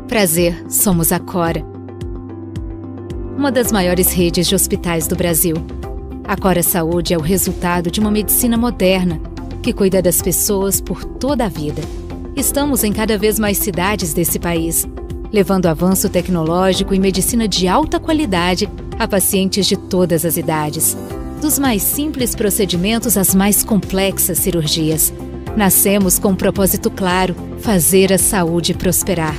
Prazer, somos a Cora, uma das maiores redes de hospitais do Brasil. A Cora Saúde é o resultado de uma medicina moderna que cuida das pessoas por toda a vida. Estamos em cada vez mais cidades desse país, levando avanço tecnológico e medicina de alta qualidade a pacientes de todas as idades. Dos mais simples procedimentos às mais complexas cirurgias. Nascemos com um propósito claro: fazer a saúde prosperar.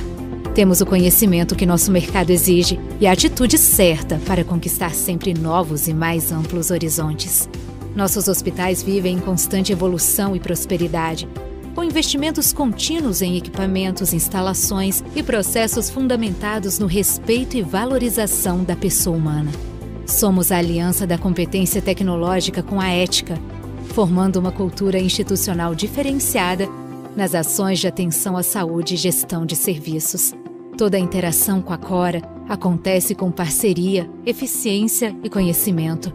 Temos o conhecimento que nosso mercado exige e a atitude certa para conquistar sempre novos e mais amplos horizontes. Nossos hospitais vivem em constante evolução e prosperidade, com investimentos contínuos em equipamentos, instalações e processos fundamentados no respeito e valorização da pessoa humana. Somos a aliança da competência tecnológica com a ética, formando uma cultura institucional diferenciada nas ações de atenção à saúde e gestão de serviços. Toda a interação com a Cora acontece com parceria, eficiência e conhecimento.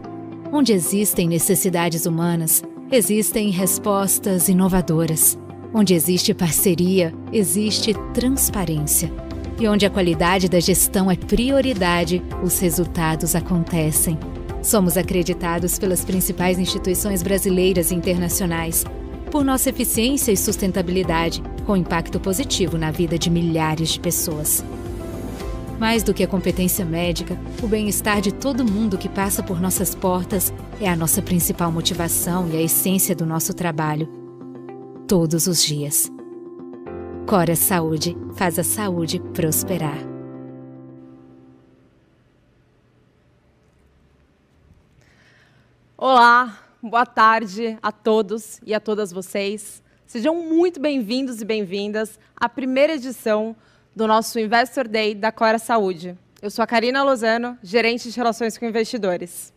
Onde existem necessidades humanas, existem respostas inovadoras. Onde existe parceria, existe transparência. E onde a qualidade da gestão é prioridade, os resultados acontecem. Somos acreditados pelas principais instituições brasileiras e internacionais por nossa eficiência e sustentabilidade, com impacto positivo na vida de milhares de pessoas. Mais do que a competência médica, o bem-estar de todo mundo que passa por nossas portas é a nossa principal motivação e a essência do nosso trabalho. Todos os dias. Cora Saúde faz a saúde prosperar. Olá, boa tarde a todos e a todas vocês. Sejam muito bem-vindos e bem-vindas à primeira edição do nosso Investor Day da Cora Saúde. Eu sou a Karina Lozano, gerente de Relações com Investidores.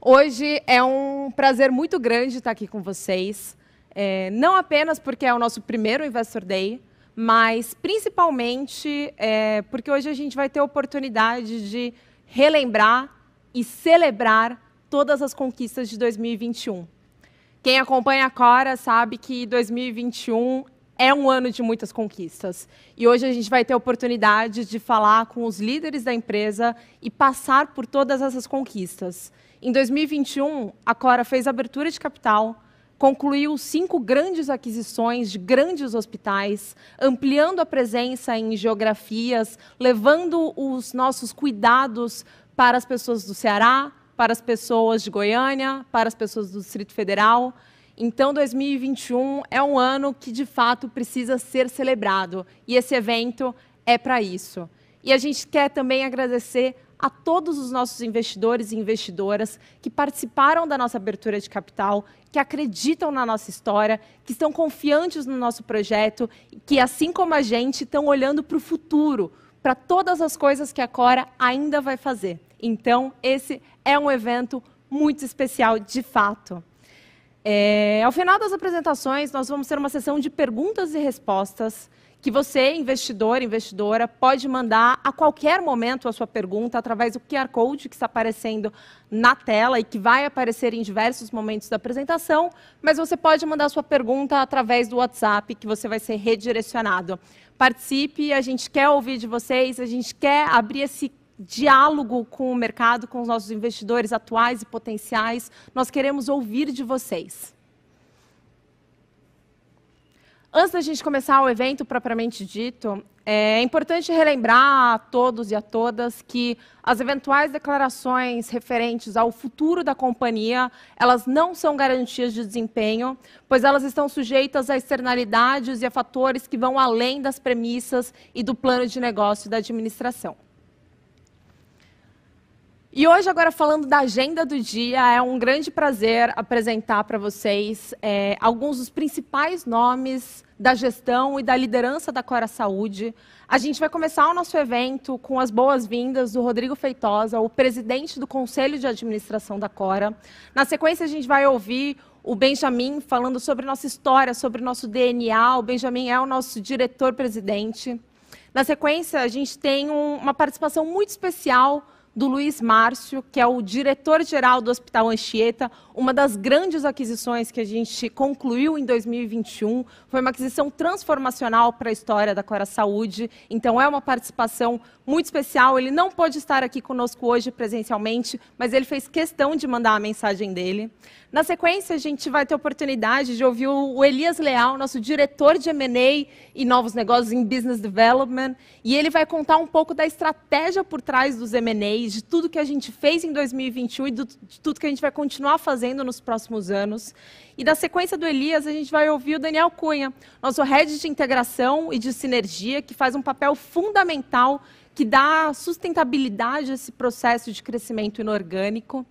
Hoje é um prazer muito grande estar aqui com vocês, não apenas porque é o nosso primeiro Investor Day, mas principalmente porque hoje a gente vai ter a oportunidade de relembrar e celebrar todas as conquistas de 2021. Quem acompanha a Cora sabe que 2021 é um ano de muitas conquistas. E hoje a gente vai ter a oportunidade de falar com os líderes da empresa e passar por todas essas conquistas. Em 2021, a Cora fez abertura de capital, concluiu 5 grandes aquisições de grandes hospitais, ampliando a presença em geografias, levando os nossos cuidados para as pessoas do Ceará, para as pessoas de Goiânia, para as pessoas do Distrito Federal. Então, 2021 é um ano que, de fato, precisa ser celebrado. E esse evento é para isso. E a gente quer também agradecer a todos os nossos investidores e investidoras que participaram da nossa abertura de capital, que acreditam na nossa história, que estão confiantes no nosso projeto, que, assim como a gente, estão olhando para o futuro, para todas as coisas que a Cora ainda vai fazer. Então, esse é um evento muito especial, de fato. Ao final das apresentações, nós vamos ter uma sessão de perguntas e respostas que você, investidor, investidora, pode mandar a qualquer momento a sua pergunta através do QR Code que está aparecendo na tela e que vai aparecer em diversos momentos da apresentação, mas você pode mandar a sua pergunta através do WhatsApp, que você vai ser redirecionado. Participe, a gente quer ouvir de vocês, a gente quer abrir esse diálogo com o mercado, com os nossos investidores atuais e potenciais. Nós queremos ouvir de vocês. Antes da gente começar o evento propriamente dito, é importante relembrar a todos e a todas que as eventuais declarações referentes ao futuro da companhia, elas não são garantias de desempenho, pois elas estão sujeitas a externalidades e a fatores que vão além das premissas e do plano de negócio da administração. E hoje, agora falando da agenda do dia, é um grande prazer apresentar para vocês alguns dos principais nomes da gestão e da liderança da Cora Saúde. A gente vai começar o nosso evento com as boas-vindas do Rodrigo Feitosa, o presidente do Conselho de Administração da Cora. Na sequência, a gente vai ouvir o Benjamin falando sobre nossa história, sobre nosso DNA. O Benjamin é o nosso diretor-presidente. Na sequência, a gente tem uma participação muito especial do Luiz Márcio, que é o diretor-geral do Hospital Anchieta, uma das grandes aquisições que a gente concluiu em 2021. Foi uma aquisição transformacional para a história da Cora Saúde, então é uma participação muito especial. Ele não pôde estar aqui conosco hoje presencialmente, mas ele fez questão de mandar a mensagem dele. Na sequência, a gente vai ter a oportunidade de ouvir o Elias Leal, nosso diretor de M&A e novos negócios em Business Development, e ele vai contar um pouco da estratégia por trás dos M&As, de tudo que a gente fez em 2021 e de tudo que a gente vai continuar fazendo nos próximos anos. E na sequência do Elias, a gente vai ouvir o Daniel Cunha, nosso head de integração e de sinergia, que faz um papel fundamental, que dá sustentabilidade a esse processo de crescimento inorgânico.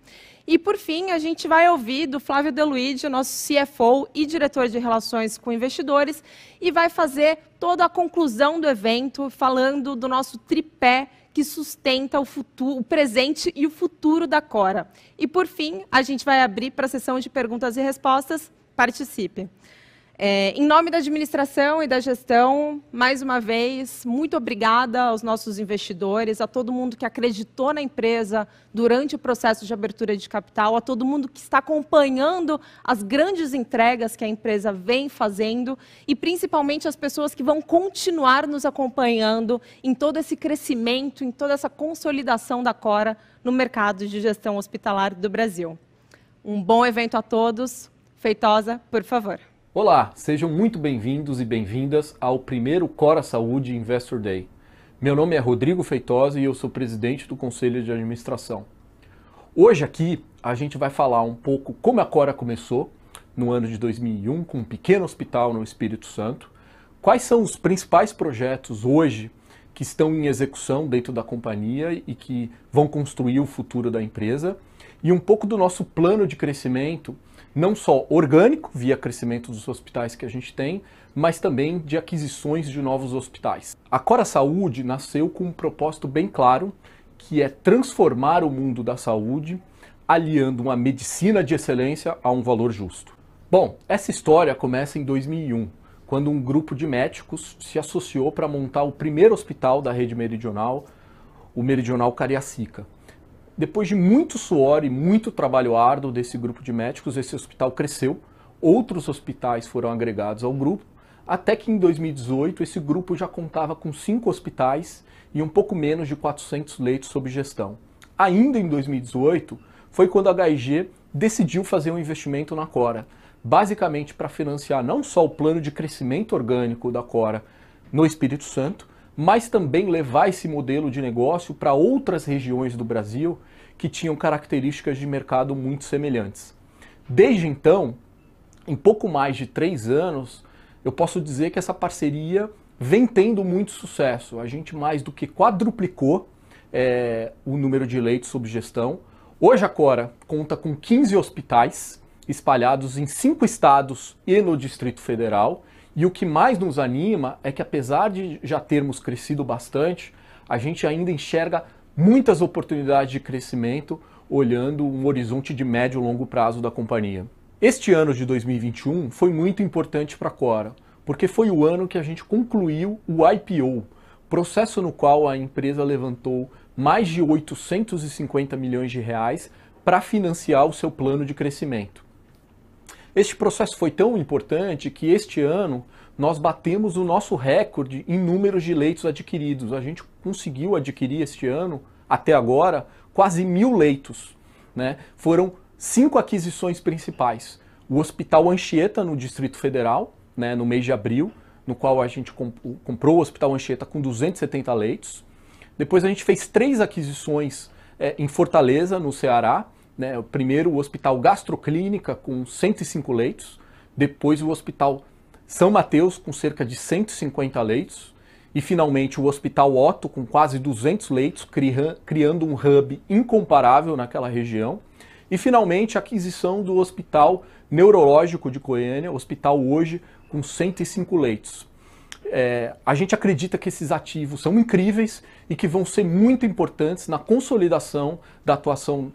E, por fim, a gente vai ouvir do Flávio De Luigi, nosso CFO e diretor de relações com investidores, e vai fazer toda a conclusão do evento, falando do nosso tripé que sustenta o futuro, o presente e o futuro da Cora. E, por fim, a gente vai abrir para a sessão de perguntas e respostas. Participe. Em nome da administração e da gestão, mais uma vez, muito obrigada aos nossos investidores, a todo mundo que acreditou na empresa durante o processo de abertura de capital, a todo mundo que está acompanhando as grandes entregas que a empresa vem fazendo e, principalmente, as pessoas que vão continuar nos acompanhando em todo esse crescimento, em toda essa consolidação da Cora no mercado de gestão hospitalar do Brasil. Um bom evento a todos. Feitosa, por favor. Olá, sejam muito bem-vindos e bem-vindas ao primeiro Cora Saúde Investor Day. Meu nome é Rodrigo Feitosa e eu sou presidente do Conselho de Administração. Hoje aqui a gente vai falar um pouco como a Cora começou no ano de 2001 com um pequeno hospital no Espírito Santo, quais são os principais projetos hoje que estão em execução dentro da companhia e que vão construir o futuro da empresa e um pouco do nosso plano de crescimento, não só orgânico, via crescimento dos hospitais que a gente tem, mas também de aquisições de novos hospitais. A Cora Saúde nasceu com um propósito bem claro, que é transformar o mundo da saúde, aliando uma medicina de excelência a um valor justo. Bom, essa história começa em 2001, quando um grupo de médicos se associou para montar o primeiro hospital da rede meridional, o Meridional Cariacica. Depois de muito suor e muito trabalho árduo desse grupo de médicos, esse hospital cresceu, outros hospitais foram agregados ao grupo, até que em 2018 esse grupo já contava com 5 hospitais e um pouco menos de 400 leitos sob gestão. Ainda em 2018 foi quando a H&G decidiu fazer um investimento na Cora, basicamente para financiar não só o plano de crescimento orgânico da Cora no Espírito Santo, mas também levar esse modelo de negócio para outras regiões do Brasil que tinham características de mercado muito semelhantes. Desde então, em pouco mais de 3 anos, eu posso dizer que essa parceria vem tendo muito sucesso. A gente mais do que quadruplicou o número de leitos sob gestão. Hoje a Cora conta com 15 hospitais espalhados em 5 estados e no Distrito Federal. E o que mais nos anima é que, apesar de já termos crescido bastante, a gente ainda enxerga muitas oportunidades de crescimento olhando um horizonte de médio e longo prazo da companhia. Este ano de 2021 foi muito importante para a Cora, porque foi o ano que a gente concluiu o IPO, processo no qual a empresa levantou mais de 850 milhões de reais para financiar o seu plano de crescimento. Este processo foi tão importante que este ano nós batemos o nosso recorde em números de leitos adquiridos. A gente conseguiu adquirir este ano, até agora, quase 1.000 leitos, né? Foram 5 aquisições principais. O Hospital Anchieta, no Distrito Federal, né, no mês de abril, no qual a gente comprou o Hospital Anchieta com 270 leitos. Depois a gente fez 3 aquisições em Fortaleza, no Ceará. Né, o primeiro, o Hospital Gastroclínica, com 105 leitos. Depois, o Hospital São Mateus, com cerca de 150 leitos. E, finalmente, o Hospital Otto, com quase 200 leitos, criando um hub incomparável naquela região. E, finalmente, a aquisição do Hospital Neurológico de Goiânia, hospital hoje com 105 leitos. A gente acredita que esses ativos são incríveis e que vão ser muito importantes na consolidação da atuação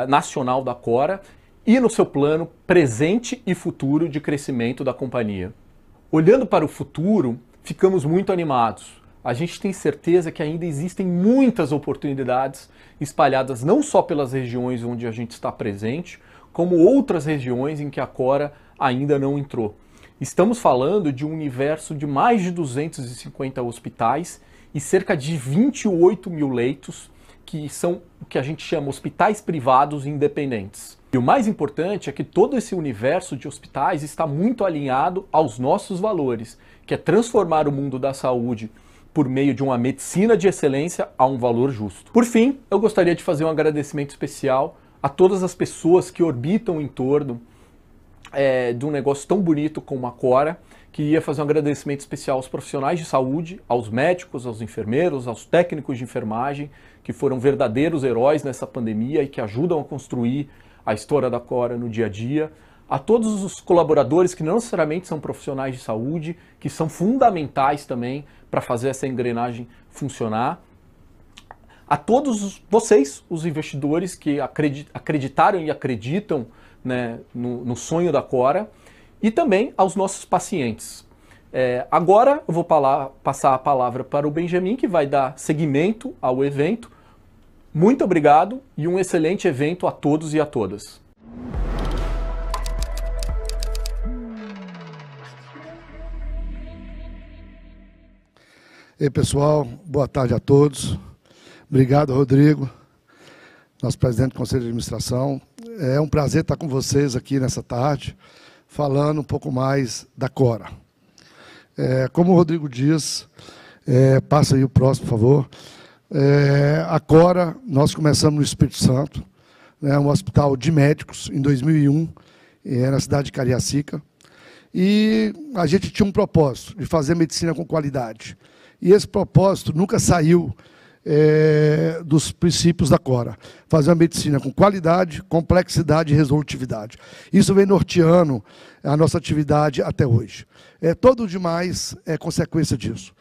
nacional da Cora e no seu plano presente e futuro de crescimento da companhia. Olhando para o futuro, ficamos muito animados. A gente tem certeza que ainda existem muitas oportunidades espalhadas não só pelas regiões onde a gente está presente, como outras regiões em que a Cora ainda não entrou. Estamos falando de um universo de mais de 250 hospitais e cerca de 28 mil leitos, que são o que a gente chama hospitais privados independentes. E o mais importante é que todo esse universo de hospitais está muito alinhado aos nossos valores, que é transformar o mundo da saúde por meio de uma medicina de excelência a um valor justo. Por fim, eu gostaria de fazer um agradecimento especial a todas as pessoas que orbitam em torno de um negócio tão bonito como a Cora. Queria fazer um agradecimento especial aos profissionais de saúde, aos médicos, aos enfermeiros, aos técnicos de enfermagem, que foram verdadeiros heróis nessa pandemia e que ajudam a construir a história da Cora no dia a dia. A todos os colaboradores que não necessariamente são profissionais de saúde, que são fundamentais também para fazer essa engrenagem funcionar. A todos vocês, os investidores que acreditaram e acreditam, né, no sonho da Cora, e também aos nossos pacientes. Agora eu vou passar a palavra para o Benjamin, que vai dar seguimento ao evento. Muito obrigado e um excelente evento a todos e a todas. E aí, pessoal, boa tarde a todos. Obrigado, Rodrigo, nosso presidente do Conselho de Administração. É um prazer estar com vocês aqui nessa tarde, falando um pouco mais da Cora. Como o Rodrigo diz, passa aí o próximo, por favor. A Cora, nós começamos no Espírito Santo, um hospital de médicos, em 2001, na cidade de Cariacica, e a gente tinha um propósito, de fazer medicina com qualidade. E esse propósito nunca saiu dos princípios da Cora. Fazer uma medicina com qualidade, complexidade e resolutividade. Isso vem norteando a nossa atividade até hoje. Todo o demais é consequência disso.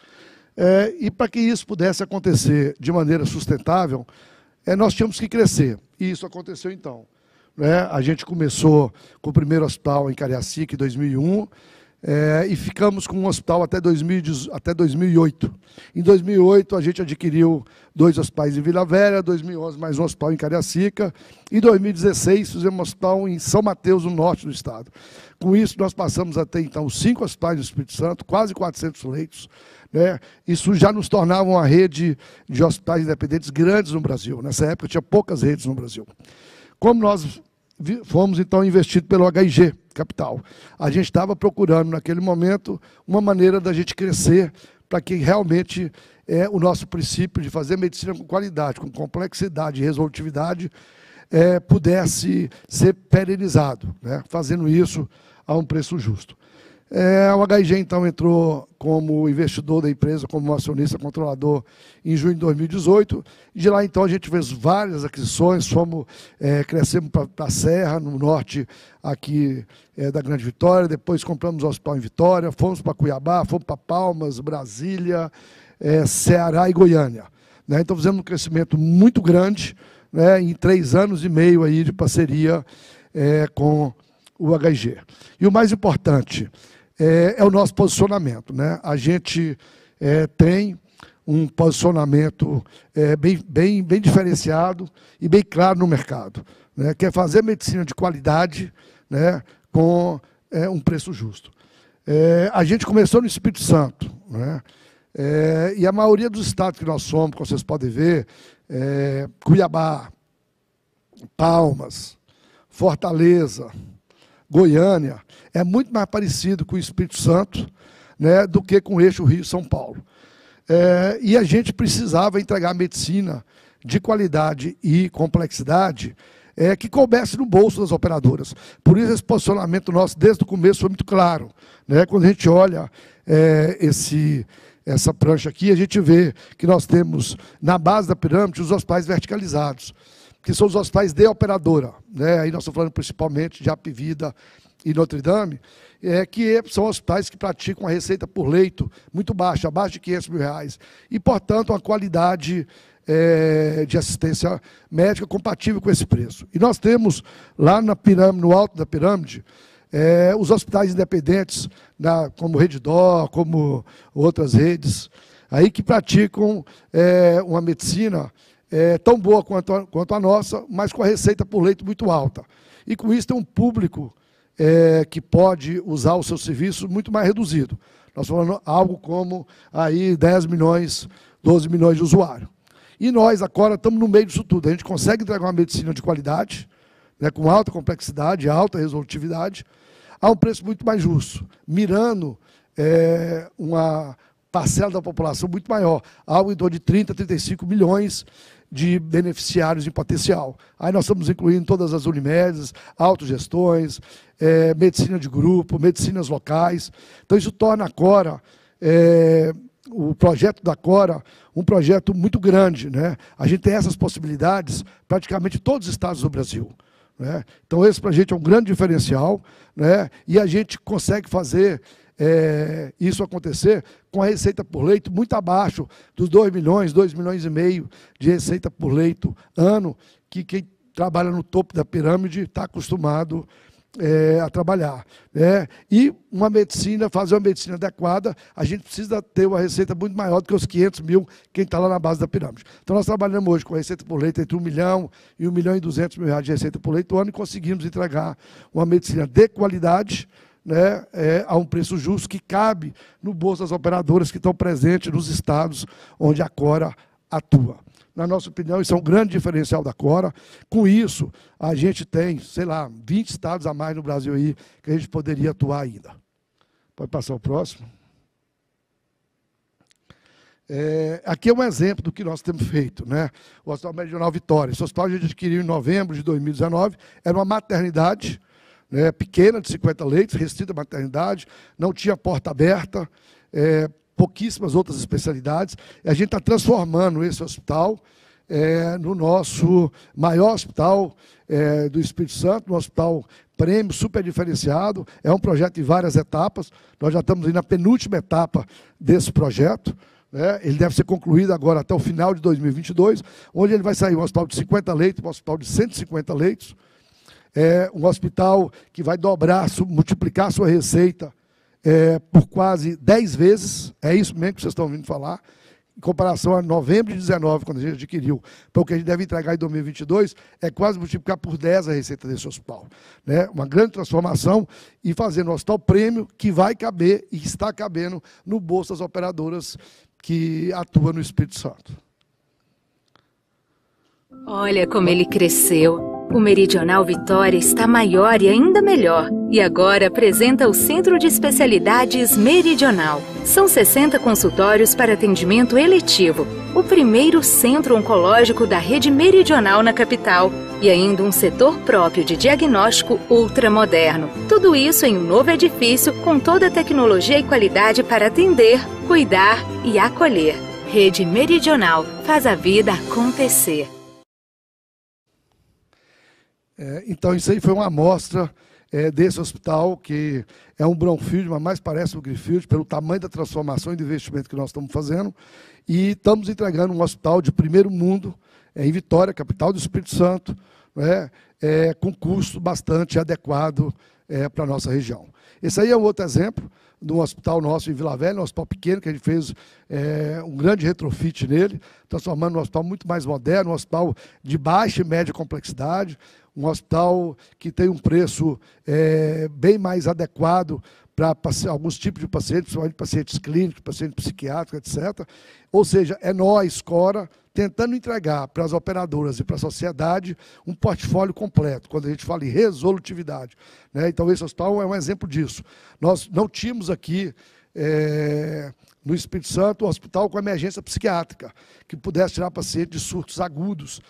E para que isso pudesse acontecer de maneira sustentável, nós tínhamos que crescer. E isso aconteceu então. A gente começou com o primeiro hospital em Cariacica, em 2001, e ficamos com um hospital até 2008. Em 2008, a gente adquiriu 2 hospitais em Vila Velha, 2011 mais um hospital em Cariacica, e em 2016 fizemos um hospital em São Mateus, no norte do estado. Com isso, nós passamos a ter, então, 5 hospitais no Espírito Santo, quase 400 leitos. Isso já nos tornava uma rede de hospitais independentes grandes no Brasil. Nessa época, tinha poucas redes no Brasil. Como nós fomos, então, investidos pelo HIG Capital, a gente estava procurando, naquele momento, uma maneira da gente crescer para que realmente o nosso princípio de fazer medicina com qualidade, com complexidade e resolutividade, pudesse ser perenizado, fazendo isso a um preço justo. O HIG, então, entrou como investidor da empresa, como acionista controlador, em junho de 2018. De lá, então, a gente fez várias aquisições, crescemos para a Serra, no norte aqui da Grande Vitória, depois compramos o hospital em Vitória, fomos para Cuiabá, fomos para Palmas, Brasília, Ceará e Goiânia. Então, fizemos um crescimento muito grande, em 3 anos e meio aí de parceria com o HIG. E o mais importante é o nosso posicionamento. A gente tem um posicionamento bem diferenciado e bem claro no mercado, que é fazer medicina de qualidade, com um preço justo. A gente começou no Espírito Santo, e a maioria dos estados que nós somos, como vocês podem ver, Cuiabá, Palmas, Fortaleza, Goiânia, é muito mais parecido com o Espírito Santo, do que com o eixo Rio-São Paulo. E a gente precisava entregar medicina de qualidade e complexidade que coubesse no bolso das operadoras. Por isso, esse posicionamento nosso, desde o começo, foi muito claro. Quando a gente olha esse essa prancha aqui, a gente vê que nós temos, na base da pirâmide, os hospitais verticalizados, que são os hospitais de operadora, né? Aí nós estamos falando principalmente de Apivida e Notre Dame, que são hospitais que praticam a receita por leito muito baixa, abaixo de R$500 mil, e, portanto, uma qualidade de assistência médica compatível com esse preço. E nós temos lá na pirâmide, no alto da pirâmide, os hospitais independentes, como Redidor, como outras redes, aí que praticam uma medicina tão boa quanto a nossa, mas com a receita por leito muito alta. E com isso tem um público que pode usar o seu serviço muito mais reduzido. Nós falamos algo como aí 10 milhões, 12 milhões de usuários. E nós, agora, estamos no meio disso tudo. A gente consegue entregar uma medicina de qualidade, né, com alta complexidade, alta resolutividade, a um preço muito mais justo, mirando uma parcela da população muito maior, algo em torno de 30, 35 milhões de beneficiários em potencial. Aí nós estamos incluindo todas as Unimedes, autogestões, medicina de grupo, medicinas locais. Então, isso torna a Cora, o projeto da Cora, um projeto muito grande, né? A gente tem essas possibilidades praticamente em todos os estados do Brasil, né? Então, esse para a gente é um grande diferencial, né? E a gente consegue fazer isso acontecer com a receita por leito muito abaixo dos 2 milhões, 2,5 milhões de receita por leito ano, que quem trabalha no topo da pirâmide está acostumado a trabalhar, né? E fazer uma medicina adequada, a gente precisa ter uma receita muito maior do que os 500 mil quem está lá na base da pirâmide. Então, nós trabalhamos hoje com a receita por leito entre 1 milhão e 1 milhão e 200 mil reais de receita por leito ano e conseguimos entregar uma medicina de qualidade, né, a um preço justo que cabe no bolso das operadoras que estão presentes nos estados onde a Cora atua. Na nossa opinião, isso é um grande diferencial da Cora. Com isso, a gente tem, sei lá, 20 estados a mais no Brasil aí que a gente poderia atuar ainda. Pode passar o próximo. Aqui é um exemplo do que nós temos feito, né? O Hospital Meridional Vitória. Esse hospital a gente adquiriu em novembro de 2019, era uma maternidade, né, pequena, de 50 leitos, restrita à maternidade, não tinha porta aberta, pouquíssimas outras especialidades. A gente está transformando esse hospital no nosso maior hospital do Espírito Santo, um hospital prêmio, super diferenciado. É um projeto em várias etapas. Nós já estamos aí na penúltima etapa desse projeto, né? Ele deve ser concluído agora até o final de 2022, onde ele vai sair um hospital de 50 leitos, um hospital de 150 leitos, um hospital que vai dobrar, multiplicar a sua receita por quase 10 vezes, é isso mesmo que vocês estão ouvindo falar, em comparação a novembro de 2019, quando a gente adquiriu, para o que a gente deve entregar em 2022, é quase multiplicar por 10 a receita desse hospital, né? Uma grande transformação e fazendo um hospital prêmio que vai caber e está cabendo no bolso das operadoras que atuam no Espírito Santo. Olha como ele cresceu. O Meridional Vitória está maior e ainda melhor. E agora apresenta o Centro de Especialidades Meridional. São 60 consultórios para atendimento eletivo. O primeiro centro oncológico da rede meridional na capital. E ainda um setor próprio de diagnóstico ultramoderno. Tudo isso em um novo edifício com toda a tecnologia e qualidade para atender, cuidar e acolher. Rede Meridional faz a vida acontecer. Então, isso aí foi uma amostra desse hospital, que é um brownfield, mas mais parece um greenfield, pelo tamanho da transformação e do investimento que nós estamos fazendo. E estamos entregando um hospital de primeiro mundo, em Vitória, capital do Espírito Santo, né, com custo bastante adequado para a nossa região. Esse aí é um outro exemplo de um hospital nosso em Vila Velha, um hospital pequeno, que a gente fez um grande retrofit nele, transformando um hospital muito mais moderno, um hospital de baixa e média complexidade, um hospital que tem um preço bem mais adequado para alguns tipos de pacientes, principalmente pacientes clínicos, pacientes psiquiátricos, etc. Ou seja, é nós, Cora, tentando entregar para as operadoras e para a sociedade um portfólio completo, quando a gente fala em resolutividade, né? Então, esse hospital é um exemplo disso. Nós não tínhamos aqui, no Espírito Santo, um hospital com emergência psiquiátrica, que pudesse tirar paciente de surtos agudos,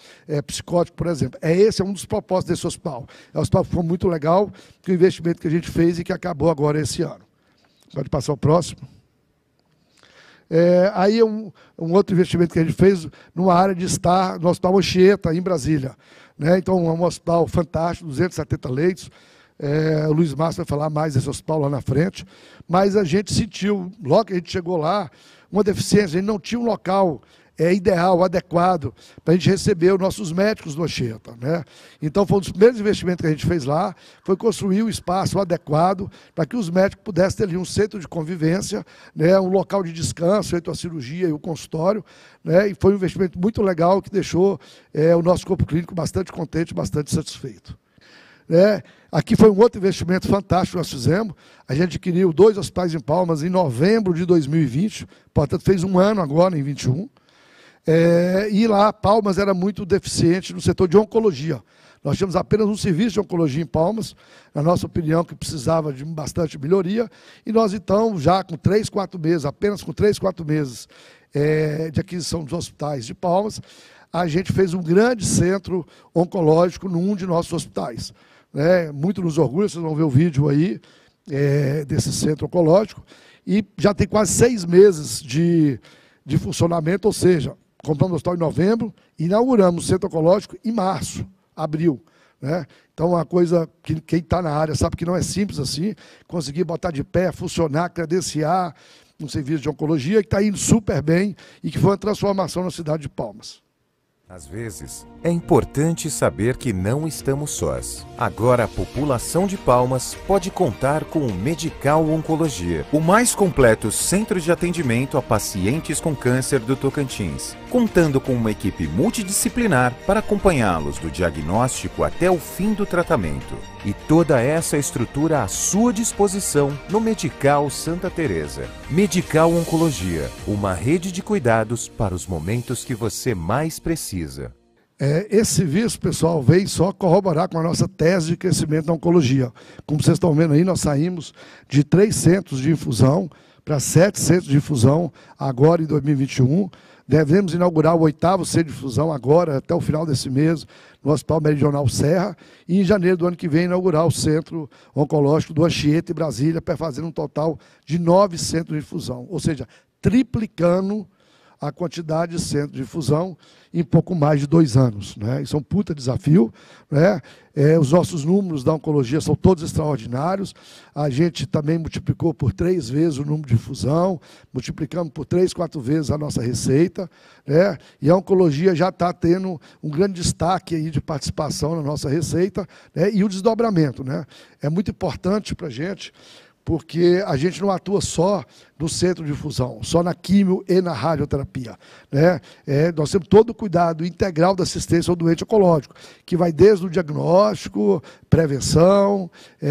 psicóticos, por exemplo. Esse é um dos propósitos desse hospital. É um hospital que foi muito legal, que o investimento que a gente fez e que acabou agora esse ano. Pode passar o próximo. Aí um outro investimento que a gente fez numa área de estar no Hospital Anchieta, em Brasília. Né? Então, é um hospital fantástico, 270 leitos. O Luiz Márcio vai falar mais desse hospital lá na frente. Mas a gente sentiu, logo que a gente chegou lá, uma deficiência. A gente não tinha um local ideal, adequado, para a gente receber os nossos médicos do Anchieta. Né? Então, foi um dos primeiros investimentos que a gente fez lá, foi construir um espaço adequado para que os médicos pudessem ter ali um centro de convivência, né? Um local de descanso, entre a cirurgia e o consultório. Né? E foi um investimento muito legal que deixou o nosso corpo clínico bastante contente, bastante satisfeito. Aqui foi um outro investimento fantástico que nós fizemos. A gente adquiriu 2 hospitais em Palmas em novembro de 2020, portanto, fez um ano agora, em 2021. E lá, Palmas era muito deficiente no setor de oncologia. Nós tínhamos apenas um serviço de oncologia em Palmas, na nossa opinião, que precisava de bastante melhoria. E nós, então, já com 3, 4 meses, apenas com 3, 4 meses de aquisição dos hospitais de Palmas, a gente fez um grande centro oncológico num de nossos hospitais. Muito nos orgulha, vocês vão ver o vídeo aí desse centro oncológico. E já tem quase 6 meses de funcionamento, ou seja, compramos o hospital em novembro, inauguramos o centro oncológico em março, abril. Né? Então, uma coisa que quem está na área sabe que não é simples assim, conseguir botar de pé, funcionar, credenciar um serviço de oncologia que está indo super bem e que foi uma transformação na cidade de Palmas. Às vezes, é importante saber que não estamos sós. Agora a população de Palmas pode contar com o Medical Oncologia, o mais completo centro de atendimento a pacientes com câncer do Tocantins, contando com uma equipe multidisciplinar para acompanhá-los do diagnóstico até o fim do tratamento. E toda essa estrutura à sua disposição no Medical Santa Teresa. Medical Oncologia, uma rede de cuidados para os momentos que você mais precisa. Esse serviço, pessoal, veio só corroborar com a nossa tese de crescimento da oncologia. Como vocês estão vendo aí, nós saímos de 3 centros de infusão para 7 centros de infusão agora em 2021. Devemos inaugurar o 8º centro de infusão agora, até o final desse mês, no Hospital Meridional Serra. E em janeiro do ano que vem, inaugurar o Centro Oncológico do Anchieta, em Brasília, para fazer um total de 9 centros de infusão. Ou seja, triplicando a quantidade de centros de infusão em pouco mais de 2 anos. Né? Isso é um puta desafio. Né? Os nossos números da oncologia são todos extraordinários. A gente também multiplicou por 3 vezes o número de infusão, multiplicamos por 3, 4 vezes a nossa receita. Né? E a oncologia já está tendo um grande destaque aí de participação na nossa receita, né? E o desdobramento. Né? É muito importante para a gente, porque a gente não atua só no centro de infusão, só na quimio e na radioterapia. Né? Nós temos todo o cuidado integral da assistência ao doente oncológico, que vai desde o diagnóstico, prevenção,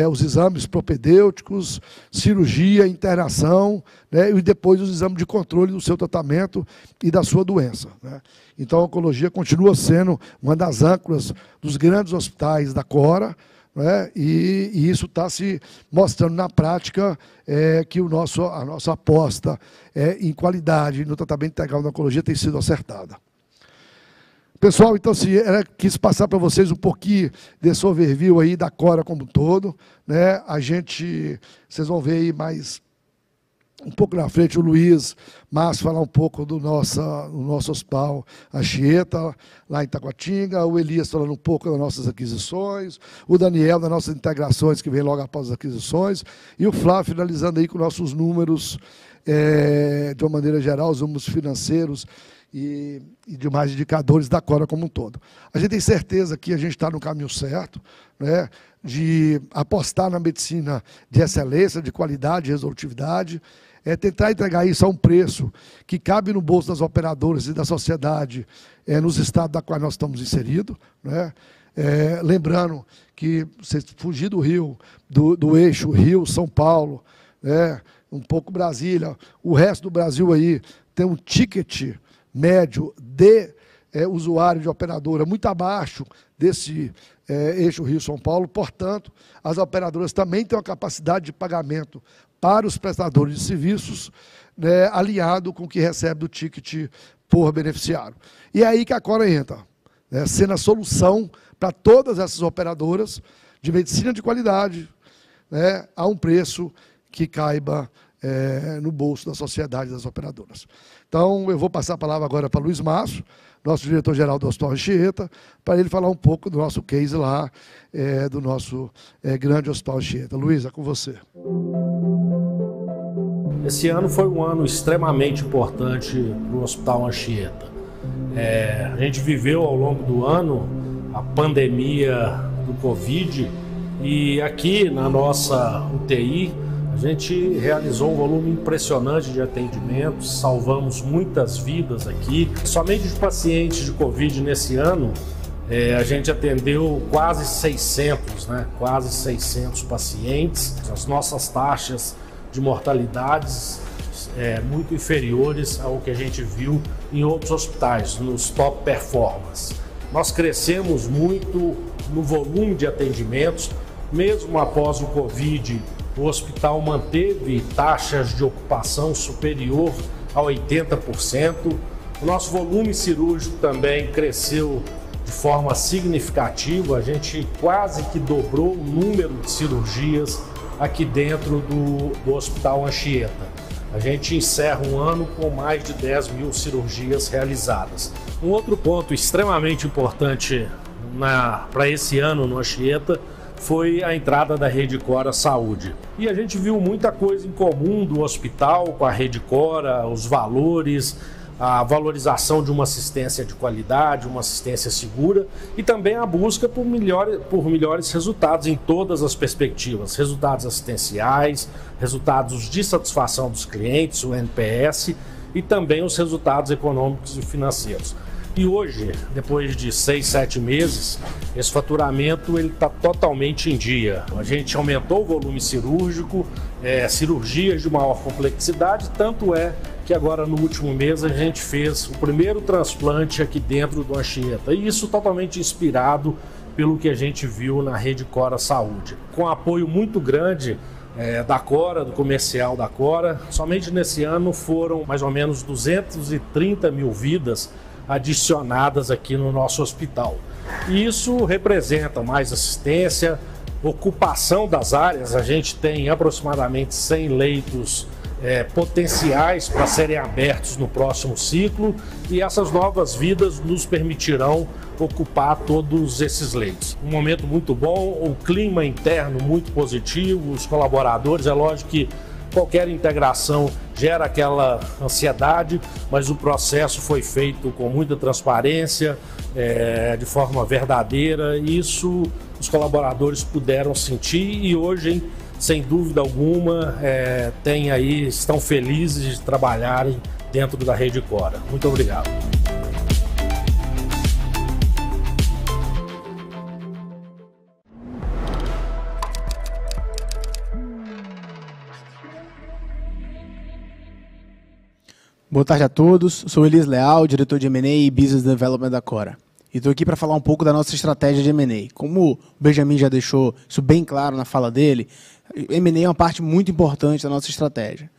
os exames propedêuticos, cirurgia, internação, né? E depois os exames de controle do seu tratamento e da sua doença. Né? Então, a oncologia continua sendo uma das âncoras dos grandes hospitais da Cora, né? E isso está se mostrando na prática que a nossa aposta em qualidade no tratamento integral da oncologia tem sido acertada. Pessoal, então, quis passar para vocês um pouquinho desse overview aí da Cora como um todo. Né? Vocês vão ver aí mais um pouco na frente o Luiz Márcio falar um pouco do nosso hospital Anchieta, lá em Taguatinga, o Elias falando um pouco das nossas aquisições, o Daniel das nossas integrações, que vem logo após as aquisições, e o Flávio finalizando aí com nossos números, de uma maneira geral, os números financeiros e demais indicadores da Cora como um todo. A gente tem certeza que a gente está no caminho certo, né, de apostar na medicina de excelência, de qualidade, de resolutividade, tentar entregar isso a um preço que cabe no bolso das operadoras e da sociedade nos estados da qual nós estamos inseridos. Né? Lembrando que, se fugir do Rio, do eixo Rio-São Paulo, um pouco Brasília, o resto do Brasil aí tem um ticket médio de usuário de operadora muito abaixo desse eixo Rio-São Paulo. Portanto, as operadoras também têm uma capacidade de pagamento para os prestadores de serviços, né, alinhado com o que recebe do ticket por beneficiário. E é aí que a Cora entra, né, sendo a solução para todas essas operadoras de medicina de qualidade, né, a um preço que caiba no bolso da sociedade das operadoras. Então, eu vou passar a palavra agora para Luiz Márcio, nosso diretor-geral do Hospital Anchieta, para ele falar um pouco do nosso case lá, do nosso grande Hospital Anchieta. Luiz, é com você. Esse ano foi um ano extremamente importante para o Hospital Anchieta. A gente viveu ao longo do ano a pandemia do Covid e aqui na nossa UTI a gente realizou um volume impressionante de atendimentos, salvamos muitas vidas aqui. Somente de pacientes de Covid nesse ano, a gente atendeu quase 600, quase 600 pacientes. As nossas taxas de mortalidades muito inferiores ao que a gente viu em outros hospitais, nos top performance. Nós crescemos muito no volume de atendimentos, mesmo após o Covid, o hospital manteve taxas de ocupação superior a 80%. O nosso volume cirúrgico também cresceu de forma significativa, a gente quase que dobrou o número de cirurgias aqui dentro do Hospital Anchieta. A gente encerra um ano com mais de 10 mil cirurgias realizadas. Um outro ponto extremamente importante para esse ano no Anchieta foi a entrada da Rede Cora Saúde. E a gente viu muita coisa em comum do hospital com a Rede Cora, os valores, a valorização de uma assistência de qualidade, uma assistência segura e também a busca por melhores resultados em todas as perspectivas, resultados assistenciais, resultados de satisfação dos clientes, o NPS e também os resultados econômicos e financeiros. E hoje, depois de 6, 7 meses, esse faturamento está totalmente em dia. A gente aumentou o volume cirúrgico, cirurgias de maior complexidade, tanto é que agora no último mês a gente fez o primeiro transplante aqui dentro do Anchieta. E isso totalmente inspirado pelo que a gente viu na Rede Cora Saúde. Com apoio muito grande da Cora, do comercial da Cora, somente nesse ano foram mais ou menos 230 mil vidas adicionadas aqui no nosso hospital. E isso representa mais assistência, ocupação das áreas. A gente tem aproximadamente 100 leitos potenciais para serem abertos no próximo ciclo e essas novas vidas nos permitirão ocupar todos esses leitos. Um momento muito bom, o clima interno muito positivo, os colaboradores, é lógico que qualquer integração gera aquela ansiedade, mas o processo foi feito com muita transparência, de forma verdadeira. Isso os colaboradores puderam sentir e hoje, sem dúvida alguma, estão felizes de trabalharem dentro da Rede Cora. Muito obrigado. Boa tarde a todos, sou Elias Leal, diretor de M&A e Business Development da Cora. E estou aqui para falar um pouco da nossa estratégia de M&A. Como o Benjamin já deixou isso bem claro na fala dele, M&A é uma parte muito importante da nossa estratégia.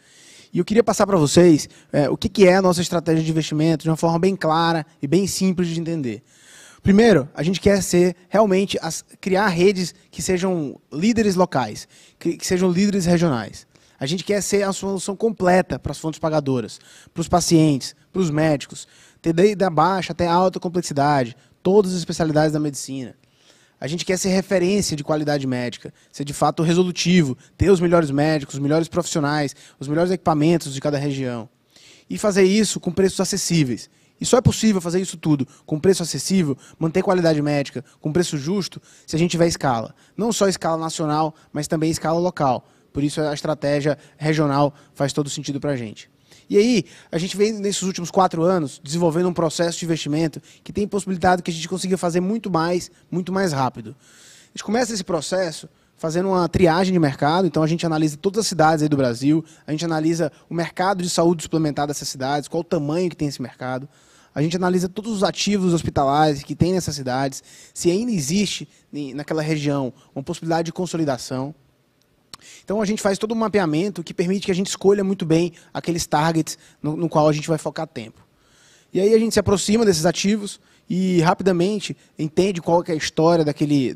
E eu queria passar para vocês o que é a nossa estratégia de investimento de uma forma bem clara e bem simples de entender. Primeiro, a gente quer realmente criar redes que sejam líderes locais, que sejam líderes regionais. A gente quer ser a solução completa para as fontes pagadoras, para os pacientes, para os médicos, ter da baixa até a alta complexidade, todas as especialidades da medicina. A gente quer ser referência de qualidade médica, ser de fato resolutivo, ter os melhores médicos, os melhores profissionais, os melhores equipamentos de cada região. E fazer isso com preços acessíveis. E só é possível fazer isso tudo com preço acessível, manter qualidade médica, com preço justo, se a gente tiver escala. Não só escala nacional, mas também escala local. Por isso a estratégia regional faz todo sentido para a gente. E aí, a gente vem nesses últimos 4 anos desenvolvendo um processo de investimento que tem possibilidade que a gente consiga fazer muito mais rápido. A gente começa esse processo fazendo uma triagem de mercado, então a gente analisa todas as cidades aí do Brasil, a gente analisa o mercado de saúde suplementar dessas cidades, qual o tamanho que tem esse mercado, a gente analisa todos os ativos hospitalares que tem nessas cidades, se ainda existe naquela região uma possibilidade de consolidação. Então a gente faz todo um mapeamento que permite que a gente escolha muito bem aqueles targets no qual a gente vai focar tempo. E aí a gente se aproxima desses ativos e rapidamente entende qual que é a história daquele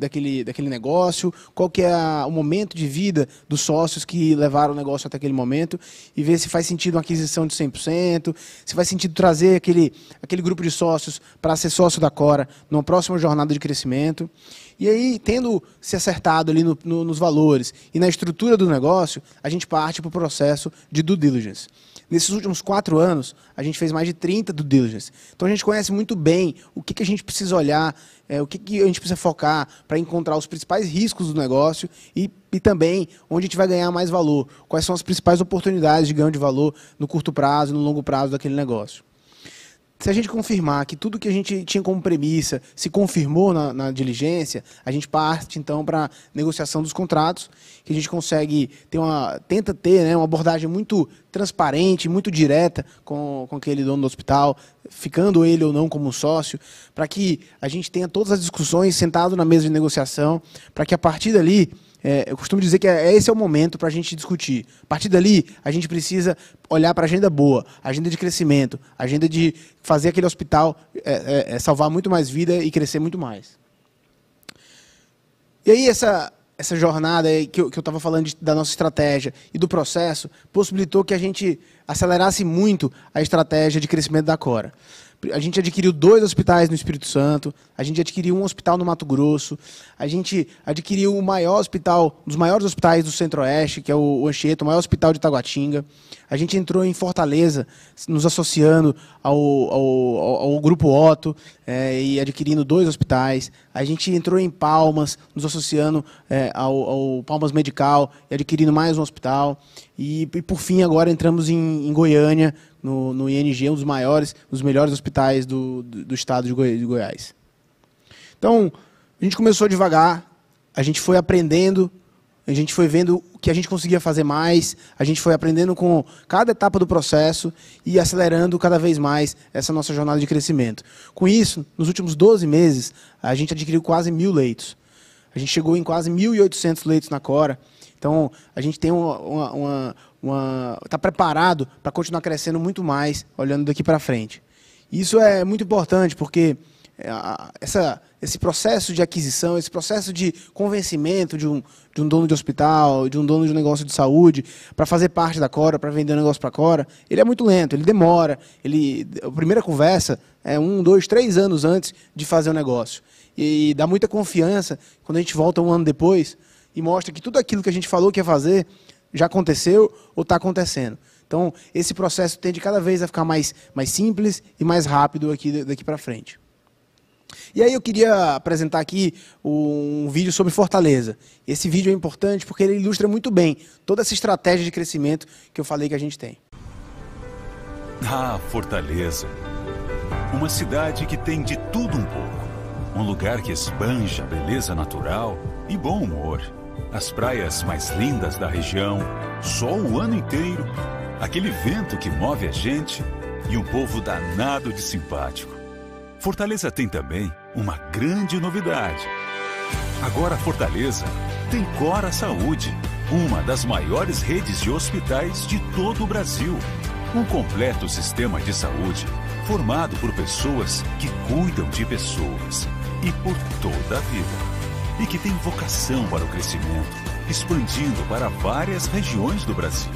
negócio, qual que é o momento de vida dos sócios que levaram o negócio até aquele momento e vê se faz sentido uma aquisição de 100%, se faz sentido trazer aquele grupo de sócios para ser sócio da Cora numa próxima jornada de crescimento. E aí, tendo se acertado ali nos valores e na estrutura do negócio, a gente parte para o processo de due diligence. Nesses últimos 4 anos, a gente fez mais de 30 due diligence. Então, a gente conhece muito bem o que a gente precisa olhar, o que a gente precisa focar para encontrar os principais riscos do negócio e também onde a gente vai ganhar mais valor. Quais são as principais oportunidades de ganho de valor no curto prazo e no longo prazo daquele negócio. Se a gente confirmar que tudo que a gente tinha como premissa se confirmou na diligência, a gente parte, então, para a negociação dos contratos, que a gente consegue tenta ter, né, uma abordagem muito transparente, muito direta com aquele dono do hospital, ficando ele ou não como sócio, para que a gente tenha todas as discussões sentado na mesa de negociação, para que a partir dali, eu costumo dizer que esse é o momento para a gente discutir. A partir dali, a gente precisa olhar para a agenda boa, agenda de crescimento, agenda de fazer aquele hospital salvar muito mais vida e crescer muito mais. E aí, essa jornada que eu estava falando da nossa estratégia e do processo possibilitou que a gente acelerasse muito a estratégia de crescimento da Cora. A gente adquiriu 2 hospitais no Espírito Santo, a gente adquiriu 1 hospital no Mato Grosso, a gente adquiriu o maior hospital, um dos maiores hospitais do Centro-Oeste, que é o Anchieta, o maior hospital de Taguatinga. A gente entrou em Fortaleza, nos associando ao Grupo Otto e adquirindo 2 hospitais. A gente entrou em Palmas, nos associando ao Palmas Medical e adquirindo mais um hospital. E por fim, agora entramos em Goiânia, no ING, um dos melhores hospitais do estado de Goiás. Então, a gente começou devagar, a gente foi aprendendo, a gente foi vendo o que a gente conseguia fazer mais, a gente foi aprendendo com cada etapa do processo e acelerando cada vez mais essa nossa jornada de crescimento. Com isso, nos últimos 12 meses, a gente adquiriu quase 1.000 leitos. A gente chegou em quase 1.800 leitos na Cora. Então, a gente tem está preparado para continuar crescendo muito mais, olhando daqui para frente. Isso é muito importante, porque esse processo de aquisição, esse processo de convencimento de um dono de hospital, de um dono de um negócio de saúde, para fazer parte da Cora, para vender um negócio para a Cora, ele é muito lento, ele demora. A primeira conversa é 1, 2, 3 anos antes de fazer o negócio. E dá muita confiança quando a gente volta 1 ano depois e mostra que tudo aquilo que a gente falou que ia fazer já aconteceu ou está acontecendo. Então, esse processo tende cada vez a ficar mais simples e mais rápido daqui para frente. E aí eu queria apresentar aqui um vídeo sobre Fortaleza. Esse vídeo é importante porque ele ilustra muito bem toda essa estratégia de crescimento que eu falei que a gente tem. Fortaleza. Uma cidade que tem de tudo um pouco. Um lugar que esbanja beleza natural e bom humor. As praias mais lindas da região, sol o ano inteiro, aquele vento que move a gente e um povo danado de simpático. Fortaleza tem também uma grande novidade. Agora Fortaleza tem Cora Saúde, uma das maiores redes de hospitais de todo o Brasil. Um completo sistema de saúde formado por pessoas que cuidam de pessoas e por toda a vida. E que tem vocação para o crescimento, expandindo para várias regiões do Brasil.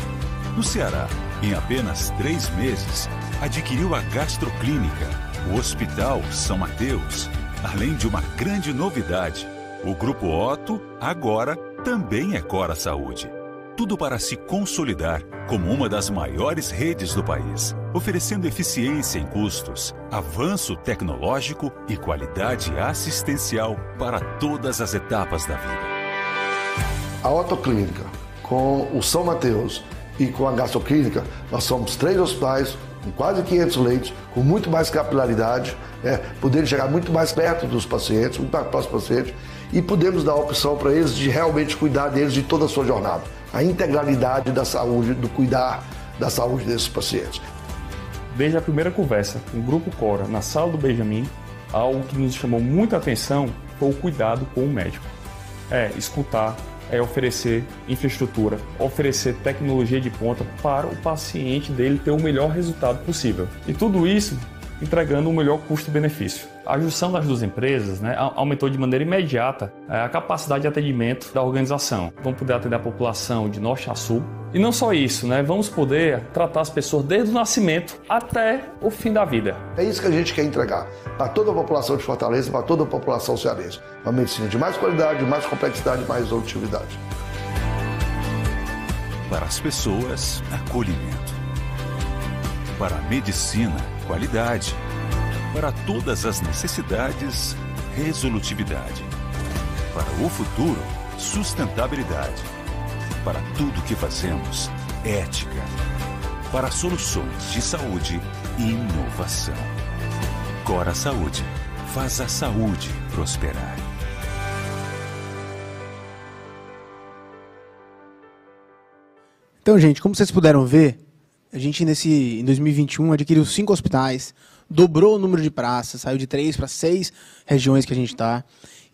No Ceará, em apenas 3 meses, adquiriu a Gastroclínica, o Hospital São Mateus, além de uma grande novidade. O Grupo Otto, agora, também é Cora Saúde. Tudo para se consolidar como uma das maiores redes do país, oferecendo eficiência em custos, avanço tecnológico e qualidade assistencial para todas as etapas da vida. A Otto Clínica, com o São Mateus e com a Gastroclínica, nós somos 3 hospitais com quase 500 leitos, com muito mais capilaridade, podendo chegar muito mais perto dos pacientes, muito mais próximo dos pacientes, e podemos dar a opção para eles de realmente cuidar deles de toda a sua jornada. A integralidade da saúde, do cuidar da saúde desses pacientes. Desde a primeira conversa com o Grupo Cora na sala do Benjamin, algo que nos chamou muita atenção foi o cuidado com o médico. Escutar, oferecer infraestrutura, oferecer tecnologia de ponta para o paciente dele ter o melhor resultado possível. E tudo isso entregando o melhor custo-benefício. A junção das duas empresas, né, aumentou de maneira imediata a capacidade de atendimento da organização. Vamos poder atender a população de norte a sul. E não só isso, né, vamos poder tratar as pessoas desde o nascimento até o fim da vida. É isso que a gente quer entregar para toda a população de Fortaleza, para toda a população cearense. Uma medicina de mais qualidade, mais complexidade, mais resolutividade. Para as pessoas, acolhimento. Para a medicina, qualidade. Para todas as necessidades, resolutividade. Para o futuro, sustentabilidade. Para tudo que fazemos, ética. Para soluções de saúde e inovação. Cora Saúde. Faz a saúde prosperar. Então, gente, como vocês puderam ver, a gente em 2021 adquiriu 5 hospitais, dobrou o número de praças, saiu de 3 para 6 regiões que a gente está.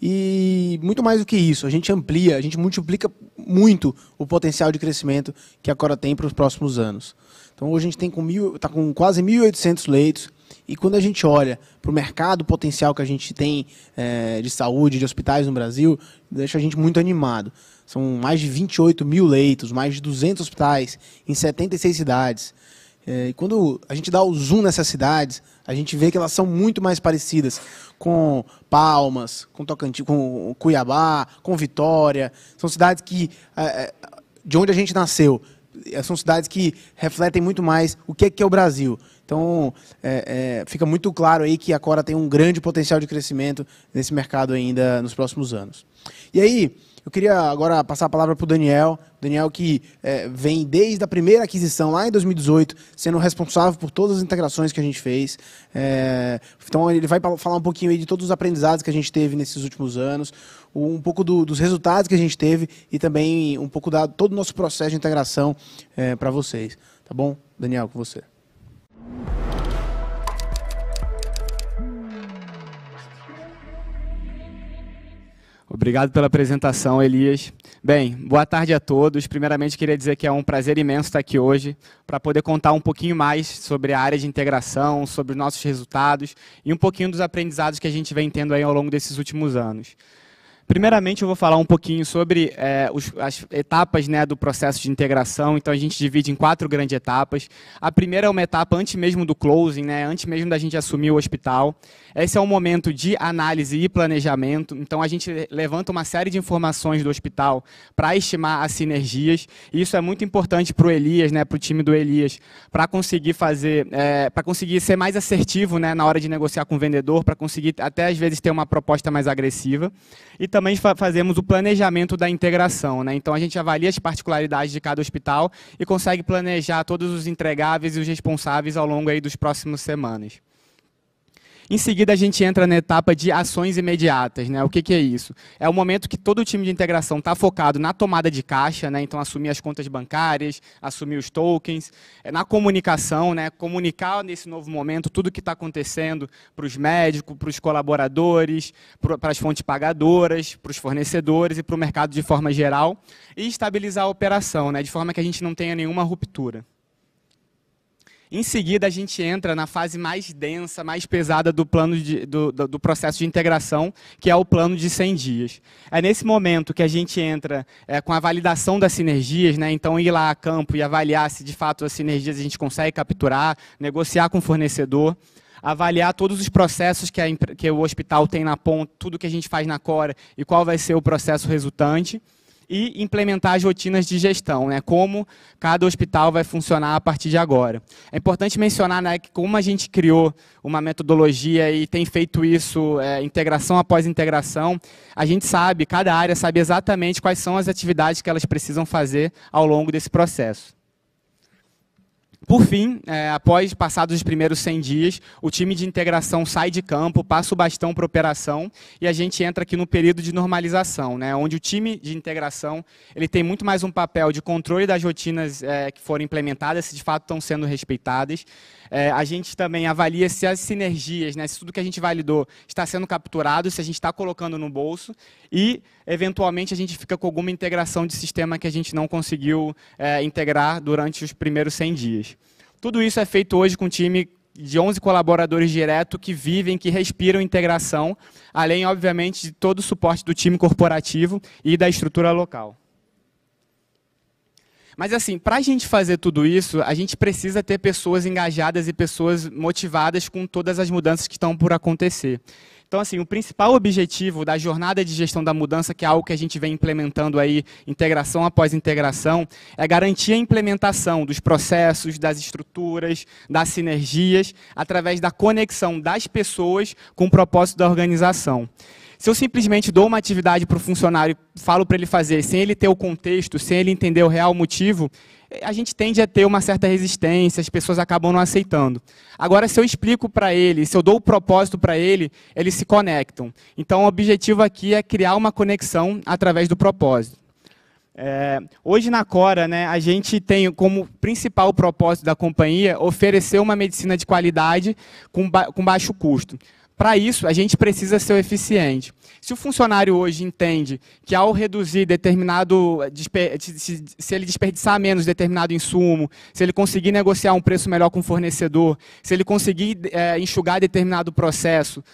E muito mais do que isso, a gente amplia, a gente multiplica muito o potencial de crescimento que a Cora tem para os próximos anos. Então hoje a gente está com quase 1.800 leitos, e quando a gente olha para o mercado potencial que a gente tem de saúde, de hospitais no Brasil, deixa a gente muito animado. São mais de 28 mil leitos, mais de 200 hospitais em 76 cidades. E quando a gente dá o zoom nessas cidades, a gente vê que elas são muito mais parecidas com Palmas, com Tocantins, com Cuiabá, com Vitória. São cidades que, de onde a gente nasceu, são cidades que refletem muito mais o que é o Brasil. Então, fica muito claro aí que a Cora tem um grande potencial de crescimento nesse mercado ainda nos próximos anos. E aí, eu queria agora passar a palavra para o Daniel. Daniel que vem desde a primeira aquisição, lá em 2018, sendo responsável por todas as integrações que a gente fez. Então, ele vai falar um pouquinho aí de todos os aprendizados que a gente teve nesses últimos anos, um pouco dos resultados que a gente teve e também um pouco todo o nosso processo de integração para vocês. Tá bom? Daniel, com você. Obrigado pela apresentação, Elias. Bem, boa tarde a todos. Primeiramente, queria dizer que é um prazer imenso estar aqui hoje para poder contar um pouquinho mais sobre a área de integração, sobre os nossos resultados e um pouquinho dos aprendizados que a gente vem tendo aí ao longo desses últimos anos. Primeiramente, eu vou falar um pouquinho sobre as etapas, né, do processo de integração. Então, a gente divide em 4 grandes etapas. A primeira é uma etapa antes mesmo do closing, né, antes mesmo da gente assumir o hospital. Esse é um momento de análise e planejamento. Então, a gente levanta uma série de informações do hospital para estimar as sinergias. E isso é muito importante para o Elias, né, para o time do Elias, para conseguir para conseguir ser mais assertivo, né, na hora de negociar com o vendedor, para conseguir até às vezes ter uma proposta mais agressiva. E também fazemos o planejamento da integração, né? Então a gente avalia as particularidades de cada hospital e consegue planejar todos os entregáveis e os responsáveis ao longo aí dos próximos semanas. Em seguida, a gente entra na etapa de ações imediatas, né? O que é isso? É o momento que todo o time de integração está focado na tomada de caixa, né? Então, assumir as contas bancárias, assumir os tokens, na comunicação, né? Comunicar nesse novo momento tudo o que está acontecendo para os médicos, para os colaboradores, para as fontes pagadoras, para os fornecedores e para o mercado de forma geral, e estabilizar a operação, né? De forma que a gente não tenha nenhuma ruptura. Em seguida, a gente entra na fase mais densa, mais pesada do plano do processo de integração, que é o plano de 100 dias. É nesse momento que a gente entra com a validação das sinergias, né? Então, ir lá a campo e avaliar se, de fato, as sinergias a gente consegue capturar, negociar com o fornecedor, avaliar todos os processos que o hospital tem na ponta, tudo que a gente faz na Cora e qual vai ser o processo resultante. E implementar as rotinas de gestão, né? Como cada hospital vai funcionar a partir de agora. É importante mencionar, né, que como a gente criou uma metodologia e tem feito isso, integração após integração, a gente sabe, cada área sabe exatamente quais são as atividades que elas precisam fazer ao longo desse processo. Por fim, após passados os primeiros 100 dias, o time de integração sai de campo, passa o bastão para a operação e a gente entra aqui no período de normalização, né, onde o time de integração ele tem muito mais um papel de controle das rotinas que foram implementadas, se de fato estão sendo respeitadas. A gente também avalia se as sinergias, né, se tudo que a gente validou está sendo capturado, se a gente está colocando no bolso e, eventualmente, a gente fica com alguma integração de sistema que a gente não conseguiu integrar durante os primeiros 100 dias. Tudo isso é feito hoje com um time de 11 colaboradores diretos que vivem, que respiram integração, além, obviamente, de todo o suporte do time corporativo e da estrutura local. Mas, assim, para a gente fazer tudo isso, a gente precisa ter pessoas engajadas e pessoas motivadas com todas as mudanças que estão por acontecer. Então, assim, o principal objetivo da jornada de gestão da mudança, que é algo que a gente vem implementando aí, integração após integração, é garantir a implementação dos processos, das estruturas, das sinergias, através da conexão das pessoas com o propósito da organização. Se eu simplesmente dou uma atividade para o funcionário e falo para ele fazer, sem ele ter o contexto, sem ele entender o real motivo, a gente tende a ter uma certa resistência, as pessoas acabam não aceitando. Agora, se eu explico para ele, se eu dou o propósito para ele, eles se conectam. Então, o objetivo aqui é criar uma conexão através do propósito. Hoje na Cora, né, a gente tem como principal propósito da companhia oferecer uma medicina de qualidade com baixo custo. Para isso, a gente precisa ser eficiente. Se o funcionário hoje entende que ao reduzir se ele desperdiçar menos determinado insumo, se ele conseguir negociar um preço melhor com o fornecedor, se ele conseguir enxugar determinado processo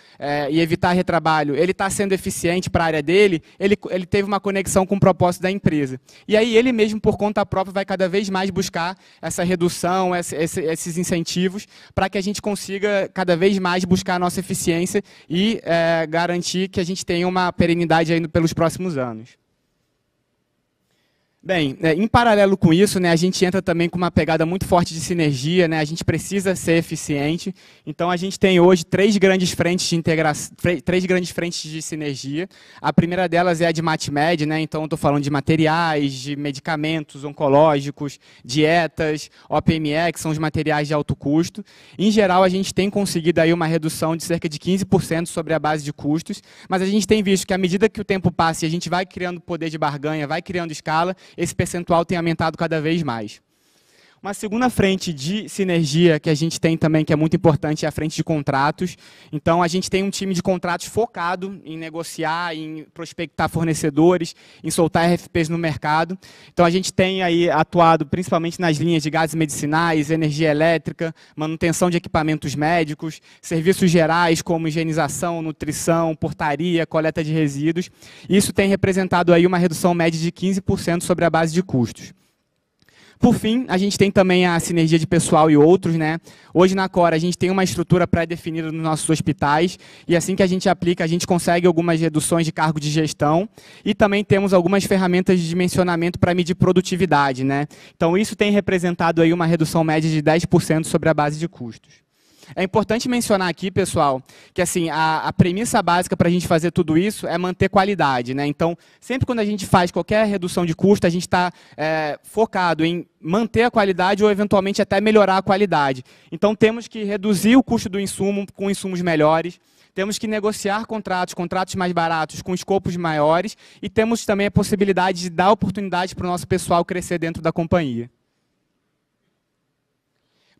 e evitar retrabalho, ele está sendo eficiente para a área dele, ele teve uma conexão com o propósito da empresa. E aí ele mesmo, por conta própria, vai cada vez mais buscar essa redução, esses incentivos, para que a gente consiga cada vez mais buscar a nossa eficiência e garantir que a gente tenha uma perenidade ainda pelos próximos anos. Bem, em paralelo com isso, né, a gente entra também com uma pegada muito forte de sinergia, né, a gente precisa ser eficiente, então a gente tem hoje três grandes frentes de integração, três grandes frentes de sinergia. A primeira delas é a de MatMed, né, então eu estou falando de materiais, de medicamentos oncológicos, dietas, OPME, que são os materiais de alto custo. Em geral, a gente tem conseguido aí uma redução de cerca de 15% sobre a base de custos, mas a gente tem visto que à medida que o tempo passa e a gente vai criando poder de barganha, vai criando escala, esse percentual tem aumentado cada vez mais. Uma segunda frente de sinergia que a gente tem também, que é muito importante, é a frente de contratos. Então, a gente tem um time de contratos focado em negociar, em prospectar fornecedores, em soltar RFPs no mercado. Então, a gente tem aí atuado principalmente nas linhas de gases medicinais, energia elétrica, manutenção de equipamentos médicos, serviços gerais como higienização, nutrição, portaria, coleta de resíduos. Isso tem representado aí uma redução média de 15% sobre a base de custos. Por fim, a gente tem também a sinergia de pessoal e outros, né? Hoje na Cora a gente tem uma estrutura pré-definida nos nossos hospitais e assim que a gente aplica, a gente consegue algumas reduções de cargo de gestão e também temos algumas ferramentas de dimensionamento para medir produtividade, né? Então isso tem representado aí uma redução média de 10% sobre a base de custos. É importante mencionar aqui, pessoal, que assim, a premissa básica para a gente fazer tudo isso é manter qualidade, né? Então, sempre quando a gente faz qualquer redução de custo, a gente está focado em manter a qualidade ou, eventualmente, até melhorar a qualidade. Então, temos que reduzir o custo do insumo com insumos melhores, temos que negociar contratos mais baratos com escopos maiores e temos também a possibilidade de dar oportunidade para o nosso pessoal crescer dentro da companhia.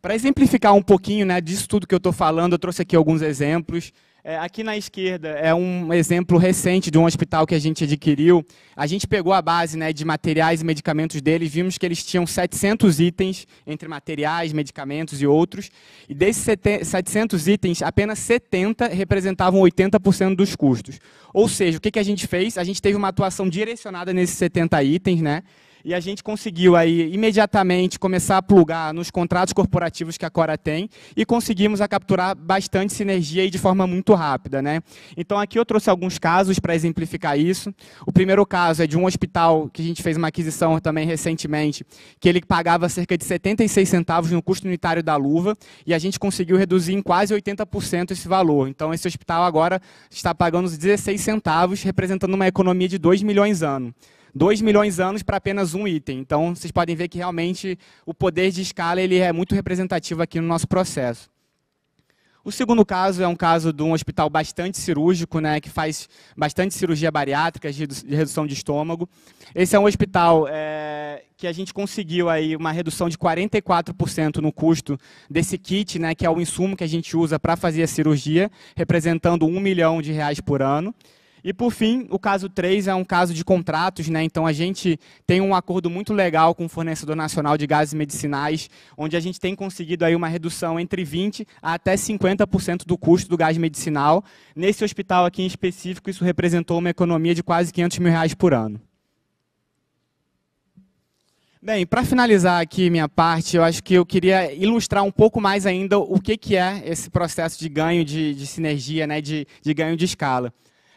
Para exemplificar um pouquinho, né, disso tudo que eu estou falando, eu trouxe aqui alguns exemplos. Aqui na esquerda é um exemplo recente de um hospital que a gente adquiriu. A gente pegou a base, né, de materiais e medicamentos deles, vimos que eles tinham 700 itens, entre materiais, medicamentos e outros. E desses 700 itens, apenas 70 representavam 80% dos custos. Ou seja, o que a gente fez? A gente teve uma atuação direcionada nesses 70 itens, né? E a gente conseguiu aí imediatamente começar a plugar nos contratos corporativos que a Cora tem e conseguimos capturar bastante sinergia e de forma muito rápida, né? Então aqui eu trouxe alguns casos para exemplificar isso. O primeiro caso é de um hospital que a gente fez uma aquisição também recentemente, que ele pagava cerca de 76 centavos no custo unitário da luva e a gente conseguiu reduzir em quase 80% esse valor. Então esse hospital agora está pagando os 16 centavos, representando uma economia de 2 milhões ano. 2 milhões anos para apenas um item. Então, vocês podem ver que realmente o poder de escala ele é muito representativo aqui no nosso processo. O segundo caso é um caso de um hospital bastante cirúrgico, né, que faz bastante cirurgia bariátrica, de redução de estômago. Esse é um hospital que a gente conseguiu aí uma redução de 44% no custo desse kit, né, que é o insumo que a gente usa para fazer a cirurgia, representando R$1 milhão por ano. E, por fim, o caso 3 é um caso de contratos, né? Então, a gente tem um acordo muito legal com o fornecedor nacional de gases medicinais, onde a gente tem conseguido aí uma redução entre 20% a até 50% do custo do gás medicinal. Nesse hospital aqui em específico, isso representou uma economia de quase R$500 mil por ano. Bem, para finalizar aqui minha parte, eu acho que eu queria ilustrar um pouco mais ainda o que é esse processo de ganho de sinergia, né? de ganho de escala.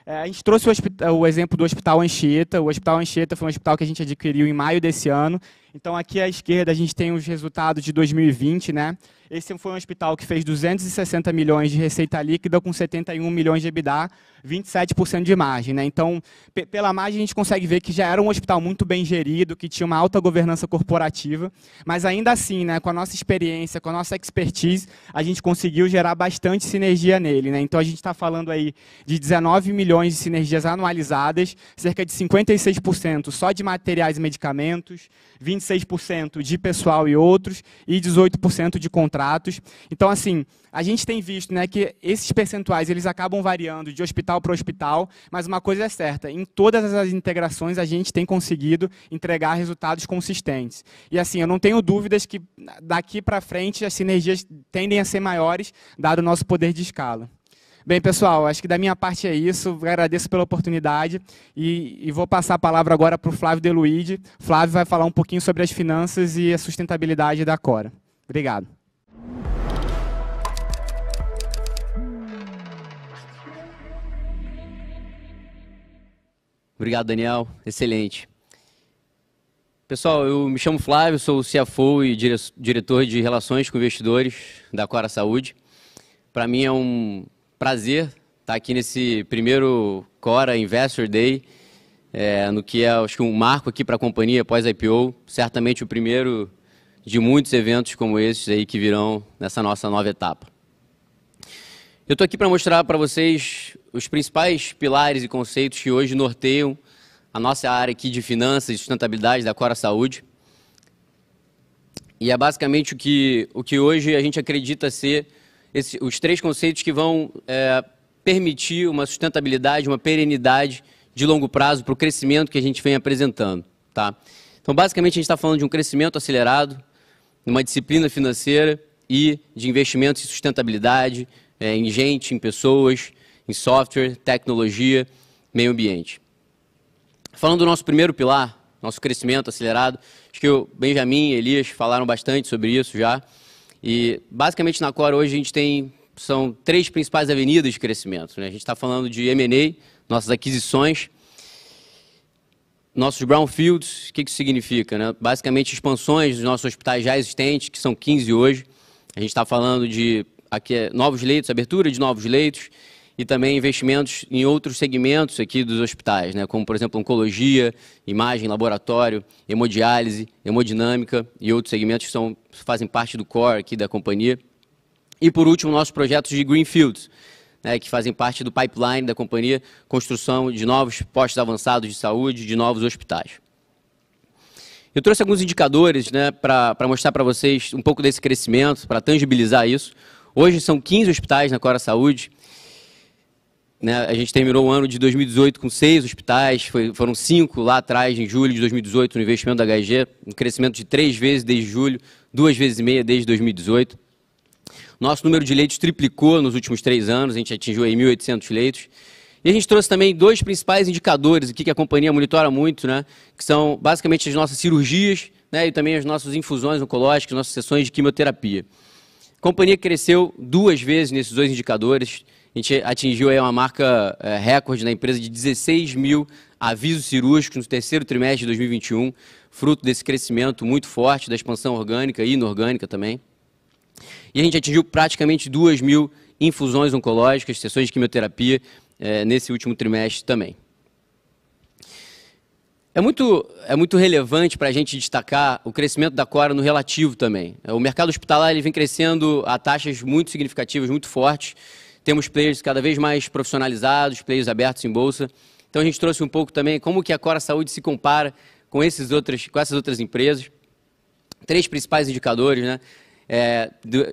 A gente trouxe o exemplo do Hospital Anchieta. O Hospital Anchieta foi um hospital que a gente adquiriu em maio desse ano. Então, aqui à esquerda, a gente tem os resultados de 2020, né? Esse foi um hospital que fez 260 milhões de receita líquida com 71 milhões de EBITDA, 27% de margem, né? Então, pela margem, a gente consegue ver que já era um hospital muito bem gerido, que tinha uma alta governança corporativa, mas ainda assim, né, com a nossa experiência, com a nossa expertise, a gente conseguiu gerar bastante sinergia nele, né? Então, a gente está falando aí de 19 milhões de sinergias anualizadas, cerca de 56% só de materiais e medicamentos, 26% de pessoal e outros, e 18% de contratos. Então, assim, a gente tem visto, né, que esses percentuais eles acabam variando de hospital para hospital, mas uma coisa é certa, em todas as integrações a gente tem conseguido entregar resultados consistentes. E assim, eu não tenho dúvidas que daqui para frente as sinergias tendem a ser maiores, dado o nosso poder de escala. Bem, pessoal, acho que da minha parte é isso. Agradeço pela oportunidade e vou passar a palavra agora para o Flávio De Luigi. Flávio vai falar um pouquinho sobre as finanças e a sustentabilidade da Cora. Obrigado. Obrigado, Daniel. Excelente. Pessoal, eu me chamo Flávio, sou o CFO e diretor de Relações com Investidores da Cora Saúde. Para mim é um prazer estar aqui nesse primeiro Cora Investor Day, no que é, acho que um marco aqui para a companhia pós-IPO, certamente o primeiro de muitos eventos como esses aí que virão nessa nossa nova etapa. Eu estou aqui para mostrar para vocês os principais pilares e conceitos que hoje norteiam a nossa área aqui de finanças e sustentabilidade da Cora Saúde. E é basicamente o que hoje a gente acredita ser os três conceitos que vão permitir uma sustentabilidade, uma perenidade de longo prazo para o crescimento que a gente vem apresentando. Tá? Então, basicamente, a gente está falando de um crescimento acelerado, uma disciplina financeira e de investimentos em sustentabilidade, em gente, em pessoas, em software, tecnologia, meio ambiente. Falando do nosso primeiro pilar, nosso crescimento acelerado, acho que o Benjamin e Elias falaram bastante sobre isso já. E, basicamente, na Cora hoje a gente são três principais avenidas de crescimento, né? A gente está falando de M&A, nossas aquisições, nossos brownfields. O que isso significa, né? Basicamente, expansões dos nossos hospitais já existentes, que são 15 hoje. A gente está falando de novos leitos, abertura de novos leitos, e também investimentos em outros segmentos aqui dos hospitais, né? Como, por exemplo, oncologia, imagem, laboratório, hemodiálise, hemodinâmica e outros segmentos que fazem parte do core aqui da companhia. E, por último, nossos projetos de greenfields, né, que fazem parte do pipeline da companhia, construção de novos postos avançados de saúde, de novos hospitais. Eu trouxe alguns indicadores, né, para mostrar para vocês um pouco desse crescimento, para tangibilizar isso. Hoje são 15 hospitais na Cora Saúde. Né, a gente terminou o ano de 2018 com 6 hospitais, foram 5 lá atrás, em julho de 2018, no investimento da HG, um crescimento de 3 vezes desde julho, 2 vezes e meia desde 2018. Nosso número de leitos triplicou nos últimos 3 anos, a gente atingiu aí 1.800 leitos. E a gente trouxe também 2 principais indicadores aqui que a companhia monitora muito, né, que são basicamente as nossas cirurgias, né, e também as nossas infusões oncológicas, nossas sessões de quimioterapia. A companhia cresceu 2 vezes nesses 2 indicadores. A gente atingiu aí uma marca recorde na empresa de 16 mil avisos cirúrgicos no terceiro trimestre de 2021, fruto desse crescimento muito forte da expansão orgânica e inorgânica também. E a gente atingiu praticamente 2 mil infusões oncológicas, sessões de quimioterapia, nesse último trimestre também. É muito relevante para a gente destacar o crescimento da Cora no relativo também. O mercado hospitalar ele vem crescendo a taxas muito significativas, muito fortes. Temos players cada vez mais profissionalizados, players abertos em bolsa. Então a gente trouxe um pouco também como que a Cora Saúde se compara com essas outras empresas. 3 principais indicadores, né?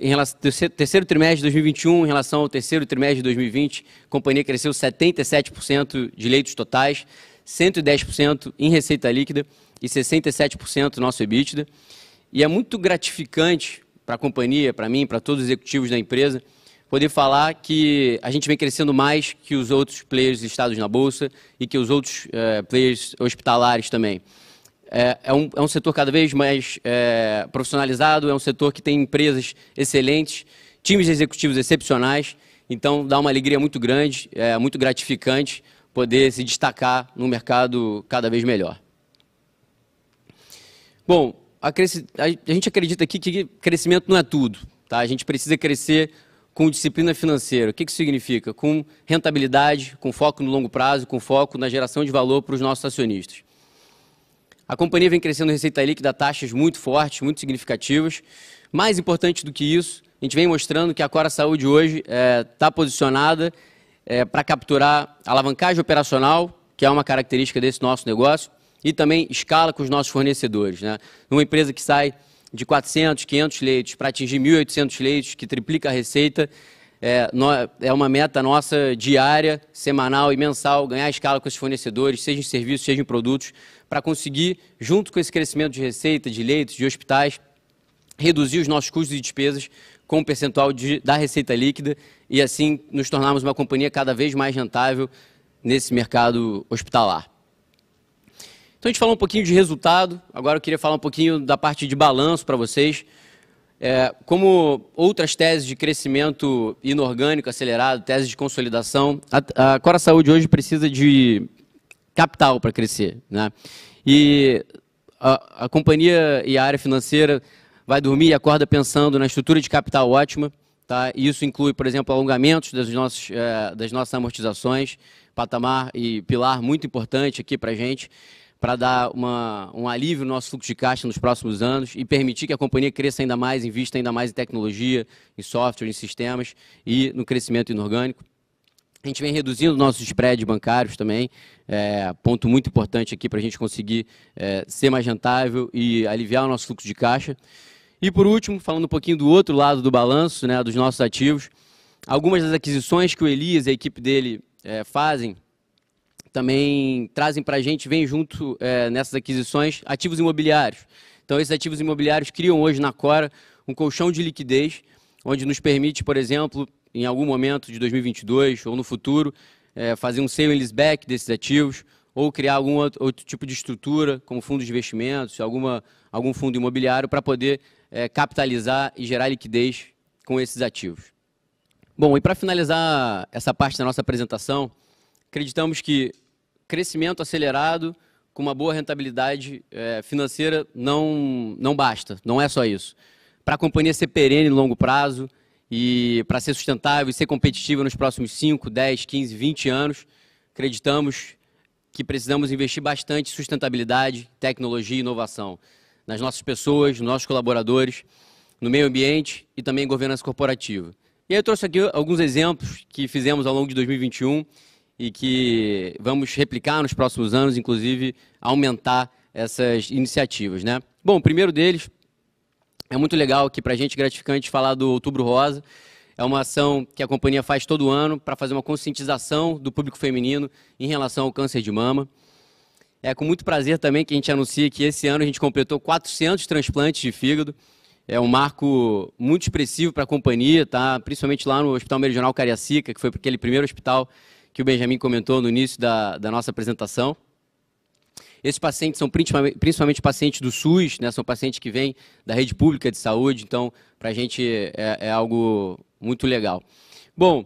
Em relação ao terceiro trimestre de 2021, em relação ao terceiro trimestre de 2020, a companhia cresceu 77% de leitos totais, 110% em receita líquida e 67% no nosso EBITDA. E é muito gratificante para a companhia, para mim, para todos os executivos da empresa, poder falar que a gente vem crescendo mais que os outros players listados na Bolsa e que os outros players hospitalares também. É um setor cada vez mais profissionalizado, é um setor que tem empresas excelentes, times executivos excepcionais, então dá uma alegria muito grande, é muito gratificante poder se destacar no mercado cada vez melhor. Bom, a gente acredita aqui que crescimento não é tudo, tá? A gente precisa crescer com disciplina financeira. O que isso significa? Com rentabilidade, com foco no longo prazo, com foco na geração de valor para os nossos acionistas. A companhia vem crescendo receita líquida a taxas muito fortes, muito significativas. Mais importante do que isso, a gente vem mostrando que a Cora Saúde hoje está posicionada para capturar alavancagem operacional, que é uma característica desse nosso negócio, e também escala com os nossos fornecedores, né? Uma empresa que sai de 400, 500 leitos para atingir 1.800 leitos, que triplica a receita, é uma meta nossa diária, semanal e mensal, ganhar escala com esses fornecedores, seja em serviços, seja em produtos, para conseguir, junto com esse crescimento de receita, de leitos, de hospitais, reduzir os nossos custos e despesas com um percentual da receita líquida e assim nos tornarmos uma companhia cada vez mais rentável nesse mercado hospitalar. Então a gente falou um pouquinho de resultado, agora eu queria falar um pouquinho da parte de balanço para vocês. Como outras teses de crescimento inorgânico acelerado, teses de consolidação, a Cora Saúde hoje precisa de capital para crescer, né? E a companhia e a área financeira vai dormir e acorda pensando na estrutura de capital ótima, tá? E isso inclui, por exemplo, alongamentos das nossas amortizações, patamar e pilar muito importante aqui para a gente, para dar um alívio no nosso fluxo de caixa nos próximos anos e permitir que a companhia cresça ainda mais, invista ainda mais em tecnologia, em software, em sistemas e no crescimento inorgânico. A gente vem reduzindo nossos spreads bancários também, ponto muito importante aqui para a gente conseguir ser mais rentável e aliviar o nosso fluxo de caixa. E por último, falando um pouquinho do outro lado do balanço, né, dos nossos ativos, algumas das aquisições que o Elias e a equipe dele fazem, também trazem para a gente, vem junto nessas aquisições, ativos imobiliários. Então, esses ativos imobiliários criam hoje na Cora um colchão de liquidez, onde nos permite, por exemplo, em algum momento de 2022 ou no futuro, fazer um sale and leaseback desses ativos, ou criar algum outro tipo de estrutura, como fundos de investimentos, algum fundo imobiliário, para poder capitalizar e gerar liquidez com esses ativos. Bom, e para finalizar essa parte da nossa apresentação, acreditamos que crescimento acelerado com uma boa rentabilidade financeira não basta, não é só isso. Para a companhia ser perene no longo prazo e para ser sustentável e ser competitiva nos próximos 5, 10, 15, 20 anos, acreditamos que precisamos investir bastante em sustentabilidade, tecnologia e inovação nas nossas pessoas, nos nossos colaboradores, no meio ambiente e também em governança corporativa. E aí eu trouxe aqui alguns exemplos que fizemos ao longo de 2021 e que vamos replicar nos próximos anos, inclusive aumentar essas iniciativas, né? Bom, o primeiro deles é muito legal aqui para a gente, gratificante, falar do Outubro Rosa. É uma ação que a companhia faz todo ano para fazer uma conscientização do público feminino em relação ao câncer de mama. É com muito prazer também que a gente anuncia que esse ano a gente completou 400 transplantes de fígado. É um marco muito expressivo para a companhia, tá? Principalmente lá no Hospital Meridional Cariacica, que foi aquele primeiro hospital que o Benjamin comentou no início da nossa apresentação. Esses pacientes são principalmente pacientes do SUS, né? São pacientes que vêm da rede pública de saúde, então para a gente é algo muito legal. Bom,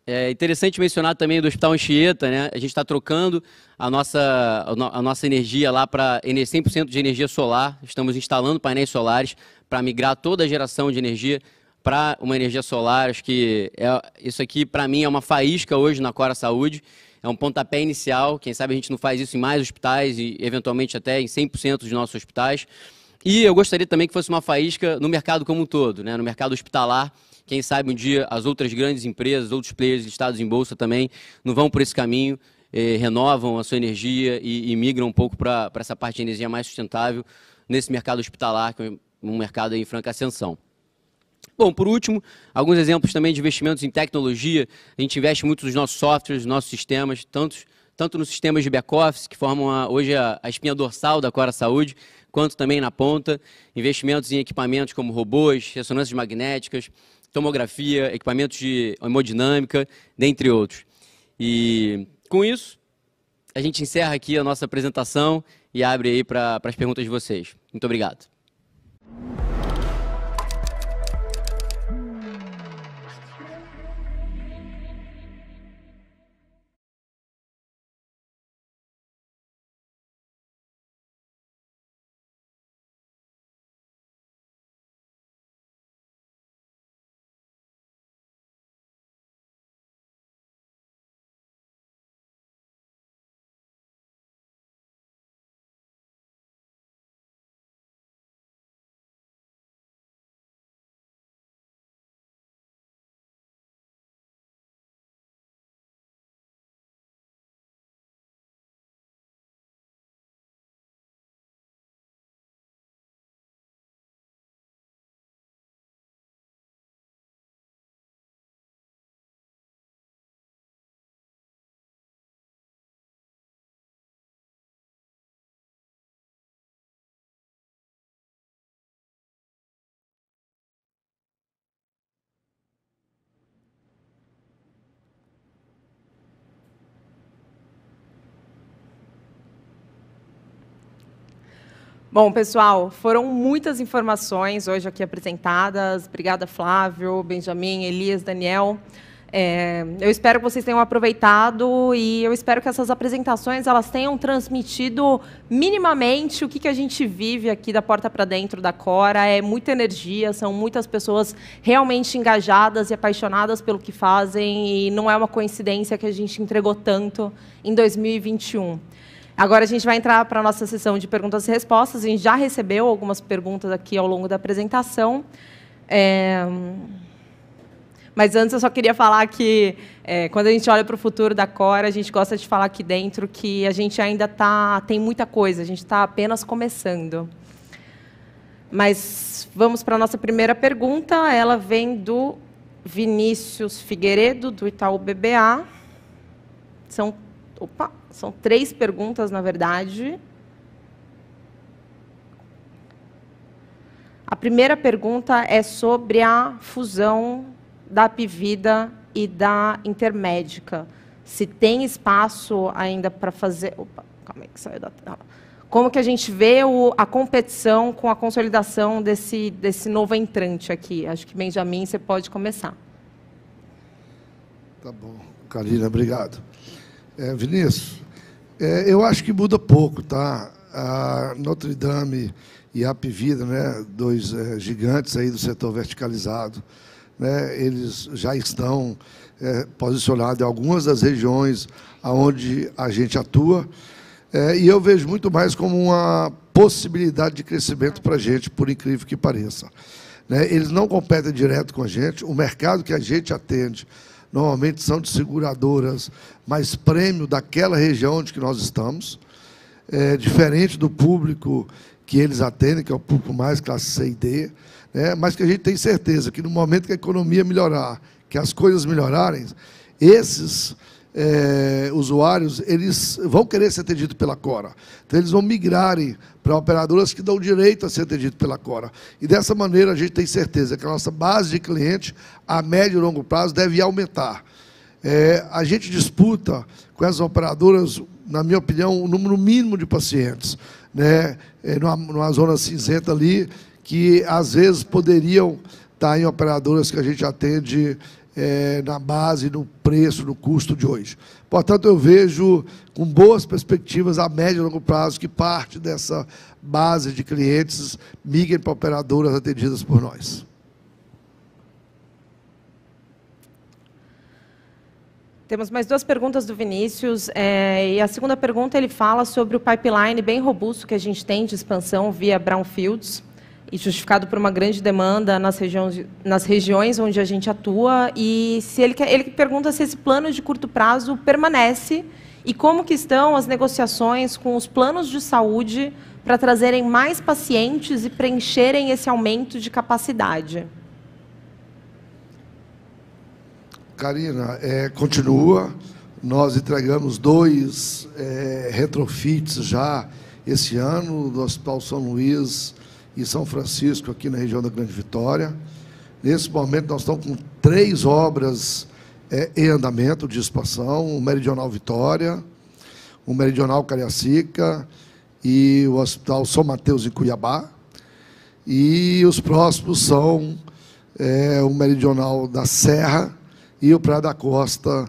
é interessante mencionar também do Hospital Anchieta, né? A gente está trocando a nossa energia lá para 100% de energia solar, estamos instalando painéis solares para migrar toda a geração de energia para uma energia solar. Acho que isso aqui, para mim, é uma faísca hoje na Cora Saúde. É um pontapé inicial. Quem sabe a gente não faz isso em mais hospitais e, eventualmente, até em 100% dos nossos hospitais. E eu gostaria também que fosse uma faísca no mercado como um todo, né? No mercado hospitalar. Quem sabe um dia as outras grandes empresas, outros players listados em bolsa também não vão por esse caminho, renovam a sua energia e migram um pouco para essa parte de energia mais sustentável nesse mercado hospitalar, que é um mercado em franca ascensão. Bom, por último, alguns exemplos também de investimentos em tecnologia. A gente investe muito nos nossos softwares, nos nossos sistemas, tanto nos sistemas de back-office, que formam hoje a espinha dorsal da Cora Saúde, quanto também na ponta. Investimentos em equipamentos como robôs, ressonâncias magnéticas, tomografia, equipamentos de hemodinâmica, dentre outros. E com isso, a gente encerra aqui a nossa apresentação e abre aí para as perguntas de vocês. Muito obrigado. Bom, pessoal, foram muitas informações hoje aqui apresentadas. Obrigada, Flávio, Benjamin, Elias, Daniel. Eu espero que vocês tenham aproveitado e eu espero que essas apresentações elas tenham transmitido minimamente o que a gente vive aqui da porta para dentro da Cora. É muita energia, são muitas pessoas realmente engajadas e apaixonadas pelo que fazem e não é uma coincidência que a gente entregou tanto em 2021. Agora a gente vai entrar para a nossa sessão de perguntas e respostas. A gente já recebeu algumas perguntas aqui ao longo da apresentação. Mas antes eu só queria falar que, quando a gente olha para o futuro da Cora, a gente gosta de falar aqui dentro que a gente ainda tem muita coisa, a gente está apenas começando. Mas vamos para a nossa primeira pergunta. Ela vem do Vinícius Figueiredo, do Itaú BBA. São 3 perguntas, na verdade. A primeira pergunta é sobre a fusão da Apivida e da Intermédica. Se tem espaço ainda para fazer... Opa, calma aí que saiu da tela. Como que a gente vê a competição com a consolidação desse novo entrante aqui? Acho que, Benjamin, você pode começar. Tá bom. Karina, obrigado. Vinícius, eu acho que muda pouco, tá? A Notre Dame e a Apivida, né, 2 gigantes aí do setor verticalizado, né, eles já estão posicionados em algumas das regiões onde a gente atua, e eu vejo muito mais como uma possibilidade de crescimento para a gente, por incrível que pareça. Né? Eles não competem direto com a gente, o mercado que a gente atende normalmente são de seguradoras mais prêmio daquela região onde que nós estamos, diferente do público que eles atendem, que é o público mais classe C e D, né? Mas que a gente tem certeza que no momento que a economia melhorar, que as coisas melhorarem, esses usuários eles vão querer ser atendidos pela Cora. Então, eles vão migrarem para operadoras que dão direito a ser atendidos pela Cora. E, dessa maneira, a gente tem certeza que a nossa base de cliente, a médio e longo prazo, deve aumentar. A gente disputa com essas operadoras, na minha opinião, um número mínimo de pacientes, né? Numa zona cinzenta ali, que, às vezes, poderiam estar em operadoras que a gente atende na base, no preço, no custo de hoje. Portanto, eu vejo com boas perspectivas a médio e longo prazo que parte dessa base de clientes migrem para operadoras atendidas por nós. Temos mais 2 perguntas do Vinícius. E a segunda pergunta, ele fala sobre o pipeline bem robusto que a gente tem de expansão via brownfields, e justificado por uma grande demanda nas regiões onde a gente atua, e se ele pergunta se esse plano de curto prazo permanece e como que estão as negociações com os planos de saúde para trazerem mais pacientes e preencherem esse aumento de capacidade. Karina, continua. Nós entregamos 2 retrofits já esse ano, do Hospital São Luís e São Francisco, aqui na região da Grande Vitória. Nesse momento, nós estamos com 3 obras em andamento de expansão, o Meridional Vitória, o Meridional Cariacica e o Hospital São Mateus, em Cuiabá. E os próximos são o Meridional da Serra e o Praia da Costa,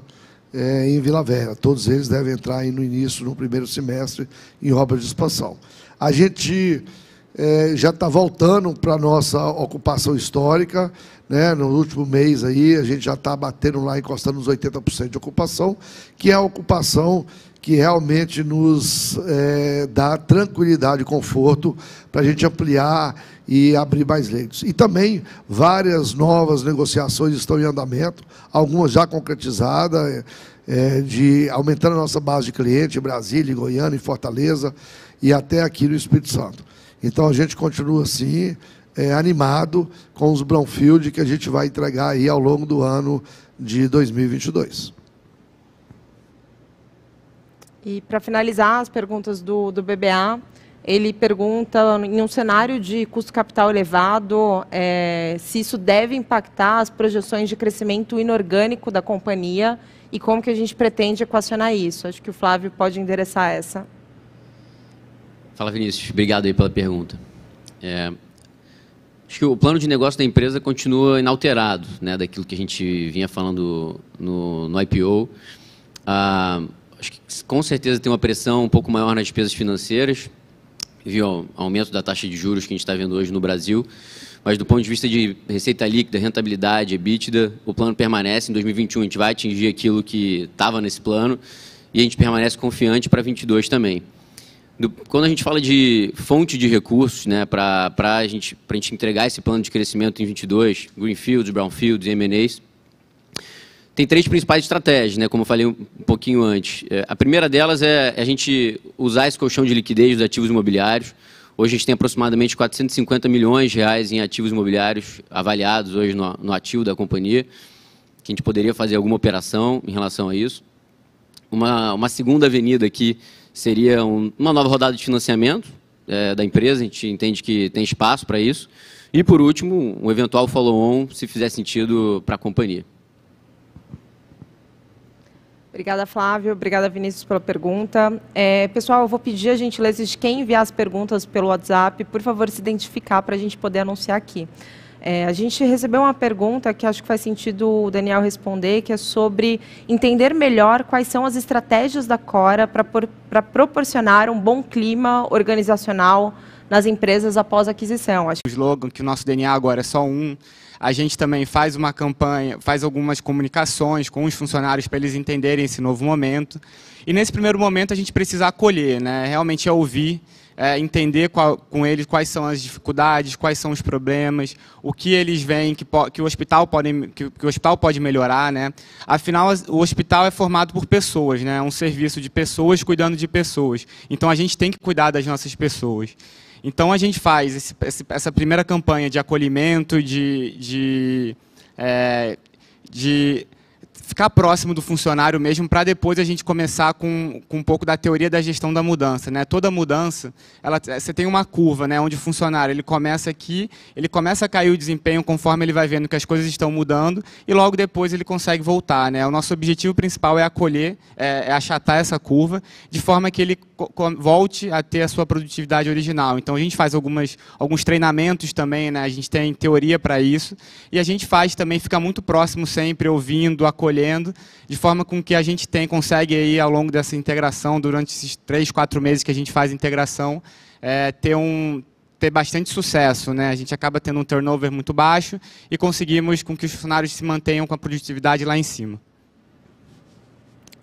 em Vila Velha. Todos eles devem entrar aí no início, no primeiro semestre, em obras de expansão. A gente já está voltando para a nossa ocupação histórica, né? No último mês aí, a gente já está batendo lá, encostando nos 80% de ocupação, que é a ocupação que realmente nos dá tranquilidade e conforto para a gente ampliar e abrir mais leitos. E também várias novas negociações estão em andamento, algumas já concretizadas, de aumentando a nossa base de cliente em Brasília, em Goiânia, em Fortaleza e até aqui no Espírito Santo. Então, a gente continua, assim, animado com os brownfield que a gente vai entregar aí ao longo do ano de 2022. E, para finalizar as perguntas do BBA, ele pergunta, em um cenário de custo capital elevado, se isso deve impactar as projeções de crescimento inorgânico da companhia e como que a gente pretende equacionar isso. Acho que o Flávio pode endereçar essa. Fala, Vinícius. Obrigado aí pela pergunta. Acho que o plano de negócio da empresa continua inalterado, né, daquilo que a gente vinha falando no IPO. Acho que com certeza tem uma pressão um pouco maior nas despesas financeiras, viu, aumento da taxa de juros que a gente está vendo hoje no Brasil, mas do ponto de vista de receita líquida, rentabilidade, EBITDA, o plano permanece. Em 2021 a gente vai atingir aquilo que estava nesse plano e a gente permanece confiante para 2022 também. Quando a gente fala de fonte de recursos, né, para a gente entregar esse plano de crescimento em 2022, Greenfields, Brownfields e M&As, tem 3 principais estratégias, né, como eu falei um pouquinho antes. A primeira delas é a gente usar esse colchão de liquidez dos ativos imobiliários. Hoje a gente tem aproximadamente 450 milhões de reais em ativos imobiliários avaliados hoje no ativo da companhia, que a gente poderia fazer alguma operação em relação a isso. Uma segunda avenida aqui seria uma nova rodada de financiamento da empresa, a gente entende que tem espaço para isso. E, por último, um eventual follow-on, se fizer sentido para a companhia. Obrigada, Flávio. Obrigada, Vinícius, pela pergunta. Pessoal, eu vou pedir a gentileza de quem enviar as perguntas pelo WhatsApp, por favor, se identificar para a gente poder anunciar aqui. A gente recebeu uma pergunta que acho que faz sentido o Daniel responder, que é sobre entender melhor quais são as estratégias da Cora para proporcionar um bom clima organizacional nas empresas após a aquisição. O slogan, que o nosso DNA agora é só um. A gente também faz uma campanha, faz algumas comunicações com os funcionários para eles entenderem esse novo momento. E nesse primeiro momento a gente precisa acolher, né? Realmente ouvir, entender com eles quais são as dificuldades, quais são os problemas, o que eles veem que o hospital pode melhorar, né? Afinal, o hospital é formado por pessoas, né? É um serviço de pessoas cuidando de pessoas. Então a gente tem que cuidar das nossas pessoas. Então, a gente faz essa primeira campanha de acolhimento, de ficar próximo do funcionário mesmo, para depois a gente começar com um pouco da teoria da gestão da mudança, né? Toda mudança, você tem uma curva, né, onde o funcionário ele começa aqui, ele começa a cair o desempenho conforme ele vai vendo que as coisas estão mudando e logo depois ele consegue voltar, né? O nosso objetivo principal é acolher, é achatar essa curva, de forma que ele volte a ter a sua produtividade original. Então, a gente faz alguns treinamentos também, né? A gente tem teoria para isso e a gente faz também, fica muito próximo sempre, ouvindo, acolhendo, de forma com que a gente consegue aí, ao longo dessa integração, durante esses 3, 4 meses que a gente faz a integração, ter bastante sucesso, né? A gente acaba tendo um turnover muito baixo e conseguimos com que os funcionários se mantenham com a produtividade lá em cima.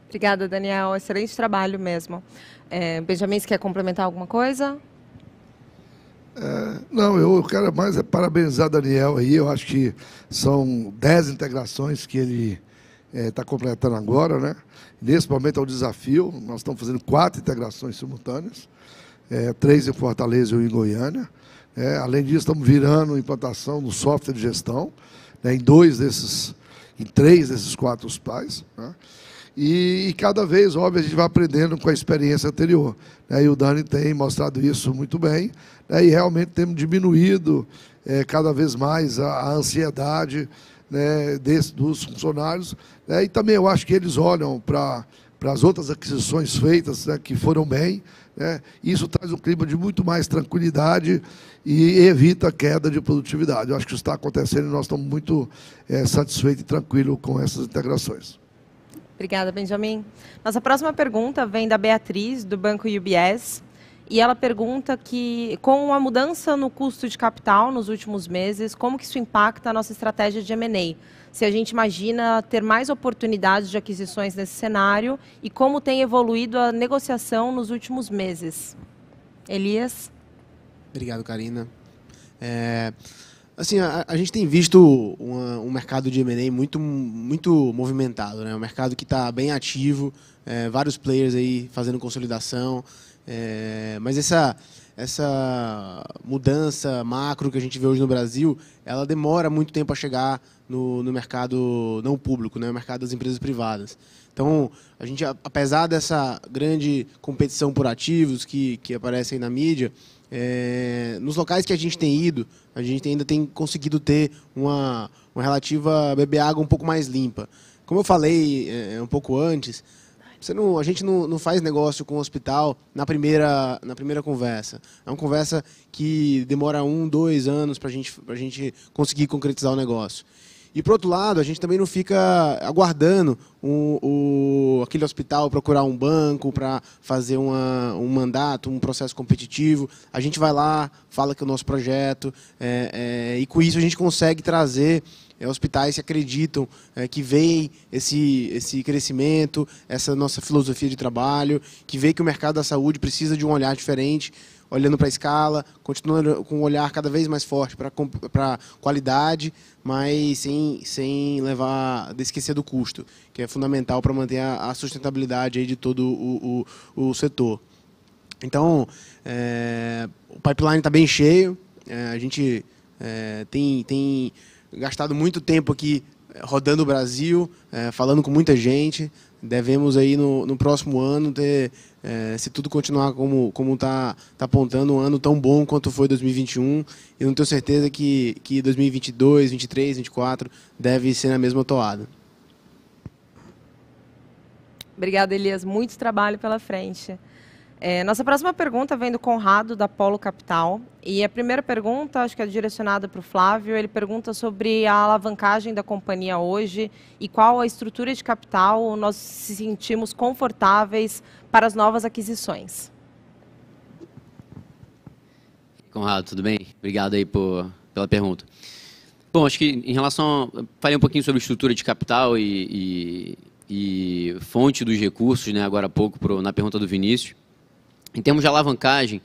Obrigada, Daniel. Excelente trabalho mesmo. Benjamin, você quer complementar alguma coisa? Não, eu quero mais parabenizar o Daniel aí. Eu acho que são 10 integrações que ele está completando agora, né? Nesse momento é um desafio. Nós estamos fazendo 4 integrações simultâneas, 3 em Fortaleza e 1 em Goiânia. Além disso, estamos virando a implantação do software de gestão, né, em 2 desses em 3 desses 4 hospitais, né? E cada vez, óbvio, a gente vai aprendendo com a experiência anterior, né? E o Dani tem mostrado isso muito bem, né? E realmente temos diminuído cada vez mais a ansiedade, né, dos funcionários, né? E também eu acho que eles olham para as outras aquisições feitas, né, que foram bem, né? Isso traz um clima de muito mais tranquilidade e evita a queda de produtividade. Eu acho que isso está acontecendo e nós estamos muito satisfeitos e tranquilos com essas integrações. Obrigada, Benjamin. Nossa próxima pergunta vem da Beatriz, do Banco UBS, e ela pergunta que, com a mudança no custo de capital nos últimos meses, como que isso impacta a nossa estratégia de M&A? Se a gente imagina ter mais oportunidades de aquisições nesse cenário e como tem evoluído a negociação nos últimos meses. Elias? Obrigado, Karina. Assim, a gente tem visto um mercado de M&A muito movimentado, né? Um mercado que está bem ativo, vários players aí fazendo consolidação, mas essa mudança macro que a gente vê hoje no Brasil, ela demora muito tempo a chegar no mercado não público, né? No mercado das empresas privadas. Então, a gente, apesar dessa grande competição por ativos que aparecem na mídia, nos locais que a gente tem ido, a gente ainda tem conseguido ter uma relativa beber água um pouco mais limpa. Como eu falei um pouco antes, a gente não faz negócio com o hospital na primeira conversa. É uma conversa que demora 1, 2 anos para a gente conseguir concretizar o negócio. E, por outro lado, a gente também não fica aguardando aquele hospital procurar um banco para fazer um mandato, um processo competitivo. A gente vai lá, fala que é o nosso projeto, e com isso a gente consegue trazer hospitais que acreditam que veem esse crescimento, essa nossa filosofia de trabalho, que vê que o mercado da saúde precisa de um olhar diferente, olhando para a escala, continuando com um olhar cada vez mais forte para qualidade, mas sem esquecer do custo, que é fundamental para manter a sustentabilidade aí de todo o setor. Então, o pipeline está bem cheio, a gente tem gastado muito tempo aqui rodando o Brasil, falando com muita gente. Devemos aí no próximo ano ter, se tudo continuar como está apontando, um ano tão bom quanto foi 2021. Eu não tenho certeza que 2022, 2023, 2024 deve ser na mesma toada. Obrigada, Elias. Muito trabalho pela frente. Nossa próxima pergunta vem do Conrado, da Polo Capital. E a primeira pergunta, acho que é direcionada para o Flávio. Ele pergunta sobre a alavancagem da companhia hoje e qual a estrutura de capital nós se sentimos confortáveis para as novas aquisições. Conrado, tudo bem? Obrigado aí pela pergunta. Bom, acho que em relação... Falei um pouquinho sobre estrutura de capital e fonte dos recursos, né, agora há pouco, na pergunta do Vinícius. Em termos de alavancagem,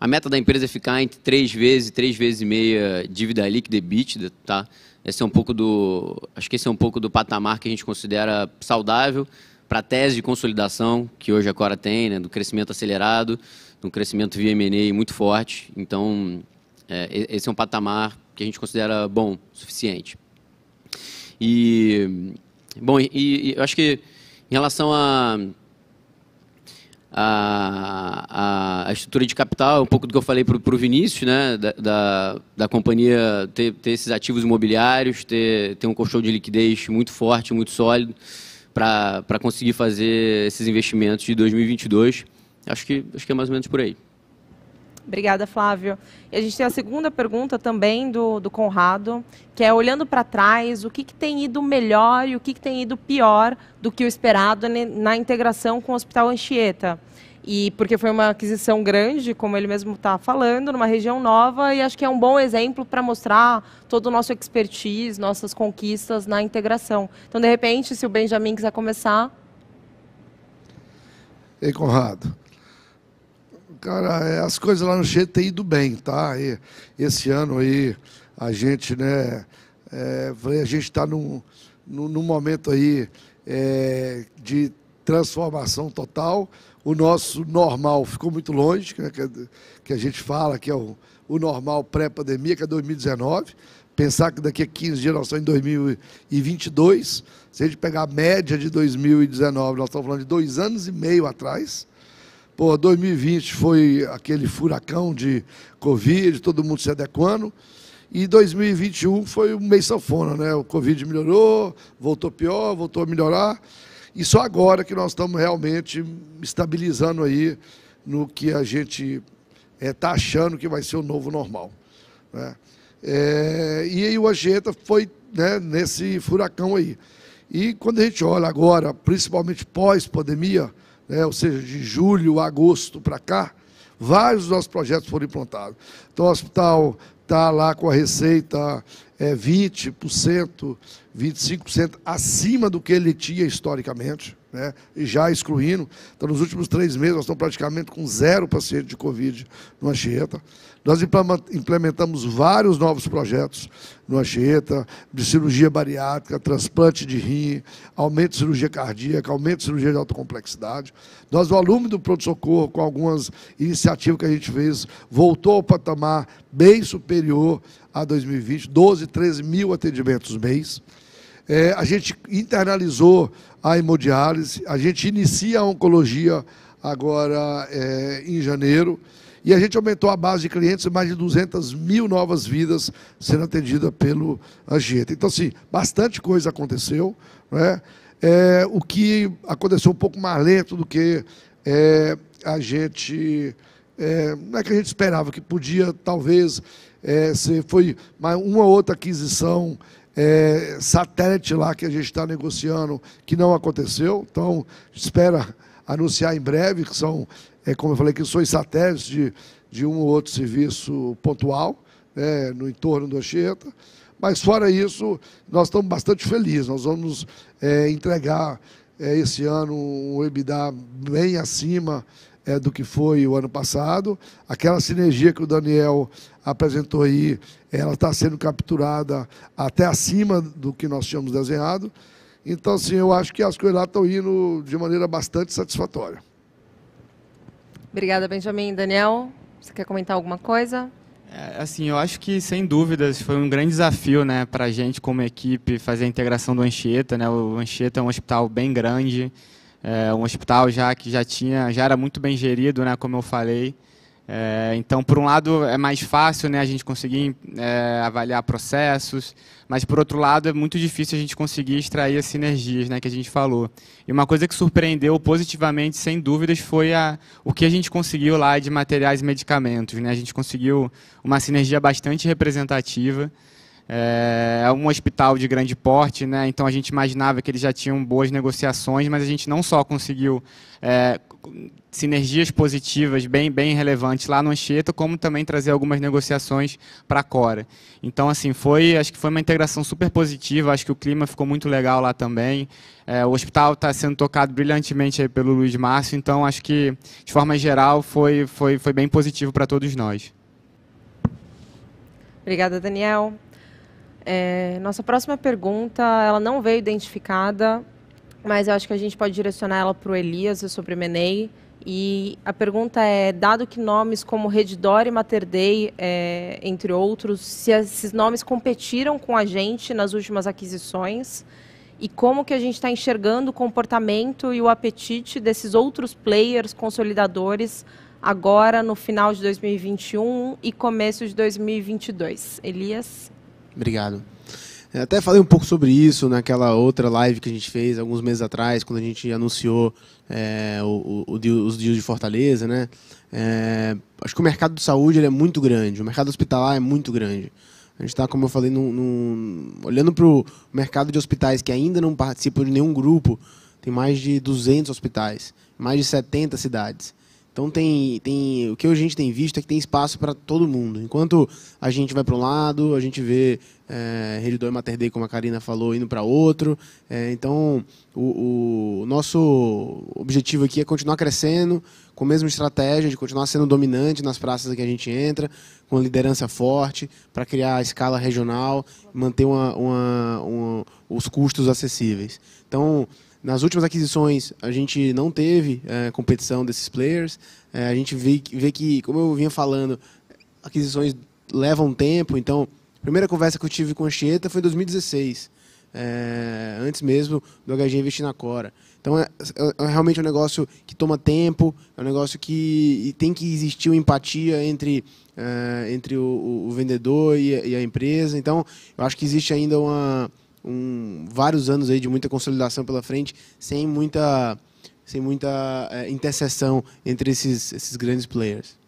a meta da empresa é ficar entre 3 vezes e meia dívida líquida EBITDA, tá? Acho que esse é um pouco do patamar que a gente considera saudável para a tese de consolidação que hoje a Cora tem, né, do crescimento acelerado, do crescimento via M&A muito forte. Então, esse é um patamar que a gente considera bom, suficiente. Bom, eu acho que em relação a estrutura de capital, um pouco do que eu falei para o Vinícius, né, da companhia ter esses ativos imobiliários, ter um colchão de liquidez muito forte, muito sólido, para conseguir fazer esses investimentos de 2022. Acho que é mais ou menos por aí. Obrigada, Flávio. E a gente tem a segunda pergunta também do Conrado, que é, olhando para trás, o que tem ido melhor e o que tem ido pior do que o esperado na integração com o Hospital Anchieta? E porque foi uma aquisição grande, como ele mesmo está falando, numa região nova, e acho que é um bom exemplo para mostrar todo o nosso expertise, nossas conquistas na integração. Então, de repente, se o Benjamin quiser começar. Ei, Conrado. Cara, as coisas lá no Anchieta têm ido bem, tá? E esse ano aí, a gente, né, a gente está num momento aí de transformação total. O nosso normal ficou muito longe, né, que a gente fala que é o normal pré-pandemia, que é 2019, pensar que daqui a 15 dias nós estamos em 2022, se a gente pegar a média de 2019, nós estamos falando de 2 anos e meio atrás. Pô, 2020 foi aquele furacão de Covid, todo mundo se adequando. E 2021 foi um meio sanfona, né? O Covid melhorou, voltou pior, voltou a melhorar. E só agora que nós estamos realmente estabilizando aí no que a gente está achando que vai ser o novo normal, né? E aí o Anchieta foi, né, nesse furacão aí. E quando a gente olha agora, principalmente pós-pandemia, né, ou seja, de julho, agosto para cá, vários dos nossos projetos foram implantados. Então o hospital está lá com a receita 20%, 25% acima do que ele tinha historicamente, né, e já excluindo. Então, nos últimos 3 meses, nós estamos praticamente com 0 pacientes de Covid no Anchieta. Nós implementamos vários novos projetos no Anchieta, de cirurgia bariátrica, transplante de rim, aumento de cirurgia cardíaca, aumento de cirurgia de alta complexidade. Nós, o volume do pronto-socorro, com algumas iniciativas que a gente fez, voltou ao patamar bem superior a 2020, 12, 13 mil atendimentos mês. A gente internalizou a hemodiálise, a gente inicia a oncologia agora em janeiro, e a gente aumentou a base de clientes, mais de 200 mil novas vidas sendo atendidas pelo Anchieta. Então, assim, bastante coisa aconteceu, né? O que aconteceu um pouco mais lento do que a gente... não é que a gente esperava, que podia, talvez, foi uma outra aquisição satélite lá que a gente está negociando, que não aconteceu. Então, espera anunciar em breve, que são, como eu falei, que são satélites de um ou outro serviço pontual, né, no entorno do Anchieta. Mas, fora isso, nós estamos bastante felizes. Nós vamos entregar esse ano um EBITDA bem acima do que foi o ano passado. Aquela sinergia que o Daniel apresentou aí, ela está sendo capturada até acima do que nós tínhamos desenhado. Então, assim, eu acho que as coisas lá estão indo de maneira bastante satisfatória. Obrigada, Benjamin. Daniel, você quer comentar alguma coisa? Assim, eu acho que, sem dúvidas, foi um grande desafio, né, para a gente, como equipe, fazer a integração do Anchieta, né? O Anchieta é um hospital bem grande, um hospital que já era muito bem gerido, né, como eu falei. Então, por um lado, é mais fácil, né, a gente conseguir avaliar processos, mas, por outro lado, é muito difícil a gente conseguir extrair as sinergias, né, que a gente falou. E uma coisa que surpreendeu positivamente, sem dúvidas, foi o que a gente conseguiu lá de materiais e medicamentos, né? A gente conseguiu uma sinergia bastante representativa. É um hospital de grande porte, né? Então a gente imaginava que eles já tinham boas negociações, mas a gente não só conseguiu sinergias positivas bem relevantes lá no Anchieta, como também trazer algumas negociações para a Cora. Então, assim, acho que foi uma integração super positiva, acho que o clima ficou muito legal lá também. O hospital está sendo tocado brilhantemente aí pelo Luiz Márcio, então acho que, de forma geral, foi bem positivo para todos nós. Obrigada, Daniel. Nossa próxima pergunta, ela não veio identificada, mas eu acho que a gente pode direcionar ela para o Elias, sobre M&A. E a pergunta é, dado que nomes como Redditor e Mater Dei, entre outros, se esses nomes competiram com a gente nas últimas aquisições, e como que a gente está enxergando o comportamento e o apetite desses outros players consolidadores agora no final de 2021 e começo de 2022. Elias? Obrigado. Até falei um pouco sobre isso naquela outra live que a gente fez alguns meses atrás, quando a gente anunciou os deals de Fortaleza, né? Acho que o mercado de saúde ele é muito grande, o mercado hospitalar é muito grande. A gente está, como eu falei, olhando para o mercado de hospitais que ainda não participam de nenhum grupo, tem mais de 200 hospitais, mais de 70 cidades. Então, o que a gente tem visto é que tem espaço para todo mundo. Enquanto a gente vai para um lado, a gente vê Redditor e Mater Dei, como a Karina falou, indo para outro. Então, o nosso objetivo aqui é continuar crescendo, com a mesma estratégia, de continuar sendo dominante nas praças que a gente entra, com liderança forte, para criar a escala regional, manter os custos acessíveis. Então, nas últimas aquisições, a gente não teve competição desses players. A gente vê que, como eu vinha falando, aquisições levam tempo. Então, A primeira conversa que eu tive com a Anchieta foi em 2016, antes mesmo do HG investir na Cora. Então, é realmente um negócio que toma tempo, é um negócio que tem que existir uma empatia entre o vendedor e a empresa. Então, eu acho que existe ainda vários anos aí de muita consolidação pela frente, sem muita interseção entre esses grandes players.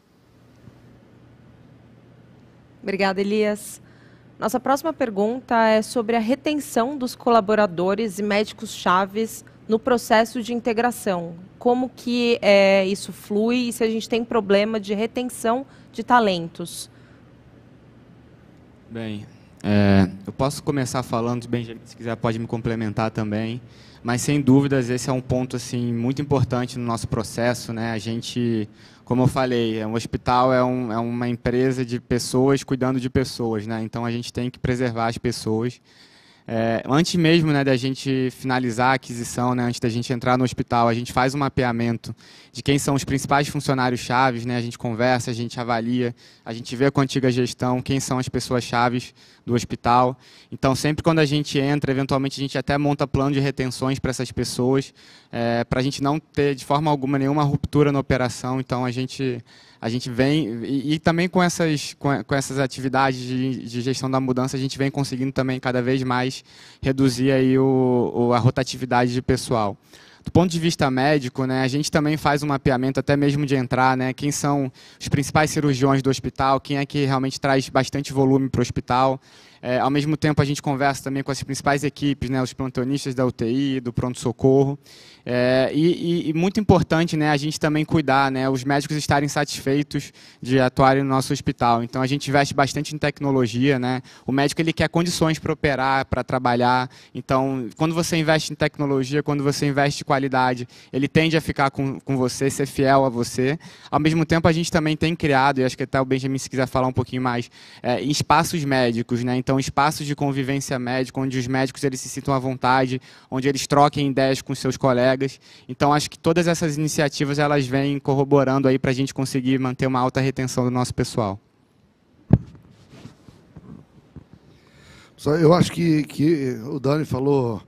Obrigada, Elias. Nossa próxima pergunta é sobre a retenção dos colaboradores e médicos chaves no processo de integração. Como que isso flui e se a gente tem problema de retenção de talentos? Bem, eu posso começar falando, Benjamin, se quiser pode me complementar também, mas sem dúvidas esse é um ponto assim, muito importante no nosso processo, né? A gente, como eu falei, um hospital é uma empresa de pessoas cuidando de pessoas, né? Então a gente tem que preservar as pessoas. Antes mesmo, né, da gente finalizar a aquisição, né, antes da gente entrar no hospital, a gente faz um mapeamento de quem são os principais funcionários chaves, né, a gente conversa, a gente avalia, a gente vê com a antiga gestão quem são as pessoas chaves do hospital. Então, sempre quando a gente entra, eventualmente a gente até monta plano de retenções para essas pessoas, para a gente não ter de forma alguma nenhuma ruptura na operação. Então, a gente vem, e também com essas atividades de gestão da mudança, a gente vem conseguindo também cada vez mais reduzir aí a rotatividade de pessoal. Do ponto de vista médico, né, a gente também faz um mapeamento até mesmo de entrar, né, quem são os principais cirurgiões do hospital, quem é que realmente traz bastante volume para o hospital. Ao mesmo tempo, a gente conversa também com as principais equipes, né, os plantonistas da UTI, do pronto-socorro. E muito importante, né, a gente também cuidar, né, os médicos estarem satisfeitos de atuarem no nosso hospital. Então, a gente investe bastante em tecnologia, né? O médico ele quer condições para operar, para trabalhar. Então, quando você investe em tecnologia, quando você investe em qualidade, ele tende a ficar com você, ser fiel a você. Ao mesmo tempo, a gente também tem criado, e acho que até o Benjamin, se quiser falar um pouquinho mais, espaços médicos, né? Então, espaços de convivência médica, onde os médicos eles se sintam à vontade, onde eles troquem ideias com seus colegas. Então, acho que todas essas iniciativas elas vêm corroborando aí para a gente conseguir manter uma alta retenção do nosso pessoal. Eu acho que o Dani falou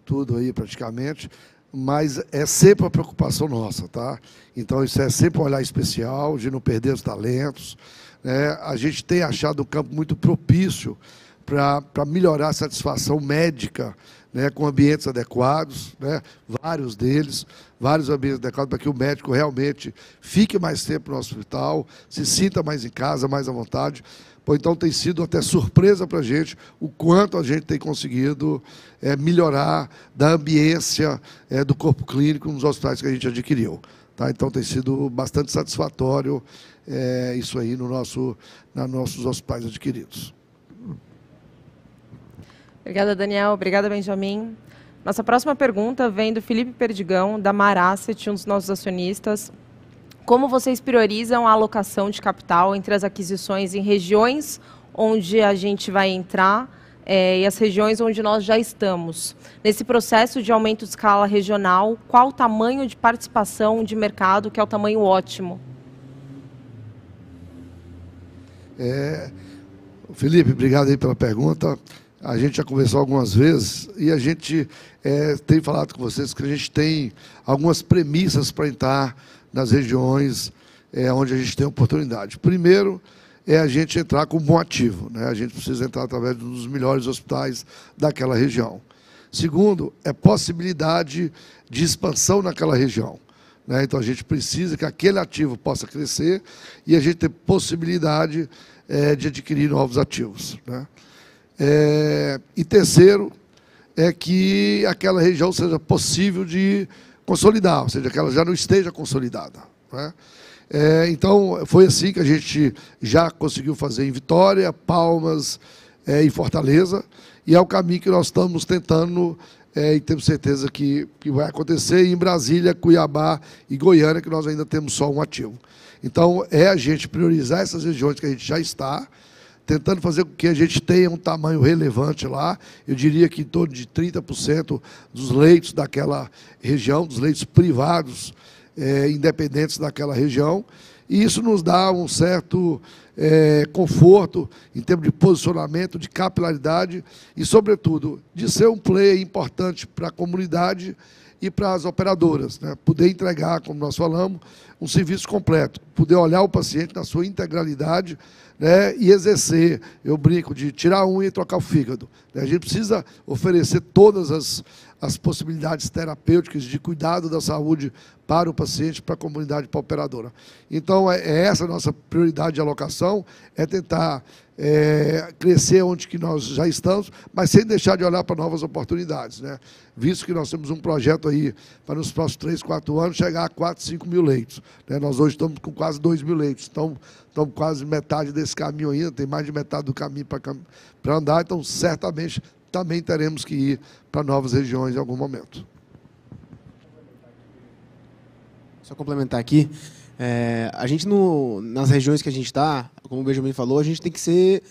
tudo aí praticamente, mas é sempre uma preocupação nossa, tá? Então, isso é sempre um olhar especial, de não perder os talentos. A gente tem achado o campo muito propício para melhorar a satisfação médica, né, com ambientes adequados, né, vários ambientes adequados para que o médico realmente fique mais tempo no hospital, se sinta mais em casa, mais à vontade. Então tem sido até surpresa para a gente o quanto a gente tem conseguido melhorar da ambiência do corpo clínico nos hospitais que a gente adquiriu. Tá? Então tem sido bastante satisfatório isso aí nos nossos hospitais adquiridos. Obrigada, Daniel. Obrigada, Benjamin. Nossa próxima pergunta vem do Felipe Perdigão, da Marasset, um dos nossos acionistas. Como vocês priorizam a alocação de capital entre as aquisições em regiões onde a gente vai entrar e as regiões onde nós já estamos? Nesse processo de aumento de escala regional, qual o tamanho de participação de mercado, que é o tamanho ótimo? Felipe, obrigado aí pela pergunta. A gente já conversou algumas vezes e a gente tem falado com vocês que a gente tem algumas premissas para entrar nas regiões onde a gente tem oportunidade. Primeiro, é a gente entrar com um bom ativo, né? A gente precisa entrar através dos melhores hospitais daquela região. Segundo, é possibilidade de expansão naquela região, né? Então, a gente precisa que aquele ativo possa crescer e a gente ter possibilidade de adquirir novos ativos, né? E terceiro, é que aquela região seja possível de consolidar, ou seja, que ela já não esteja consolidada, né? Então, foi assim que a gente já conseguiu fazer em Vitória, Palmas e Fortaleza, e é o caminho que nós estamos tentando e temos certeza que vai acontecer em Brasília, Cuiabá e Goiânia, que nós ainda temos só um ativo. Então, é a gente priorizar essas regiões que a gente já está, tentando fazer com que a gente tenha um tamanho relevante lá. Eu diria que em torno de 30% dos leitos daquela região, dos leitos privados, independentes daquela região, e isso nos dá um certo conforto em termos de posicionamento, de capilaridade e, sobretudo, de ser um player importante para a comunidade e para as operadoras, né? Poder entregar, como nós falamos, um serviço completo, poder olhar o paciente na sua integralidade, né? E exercer, eu brinco, de tirar a unha e trocar o fígado, né? A gente precisa oferecer todas as possibilidades terapêuticas de cuidado da saúde para o paciente, para a comunidade, para a operadora. Então, é essa a nossa prioridade de alocação, é tentar crescer onde que nós já estamos, mas sem deixar de olhar para novas oportunidades, né? Visto que nós temos um projeto aí para nos próximos 3, 4 anos chegar a 4, 5 mil leitos, né? Nós hoje estamos com quase 2 mil leitos, então estamos quase metade desse caminho ainda, tem mais de metade do caminho para andar, então certamente também teremos que ir para novas regiões em algum momento. Só complementar aqui, a gente nas regiões que a gente está, como o Benjamin falou, a gente tem que ser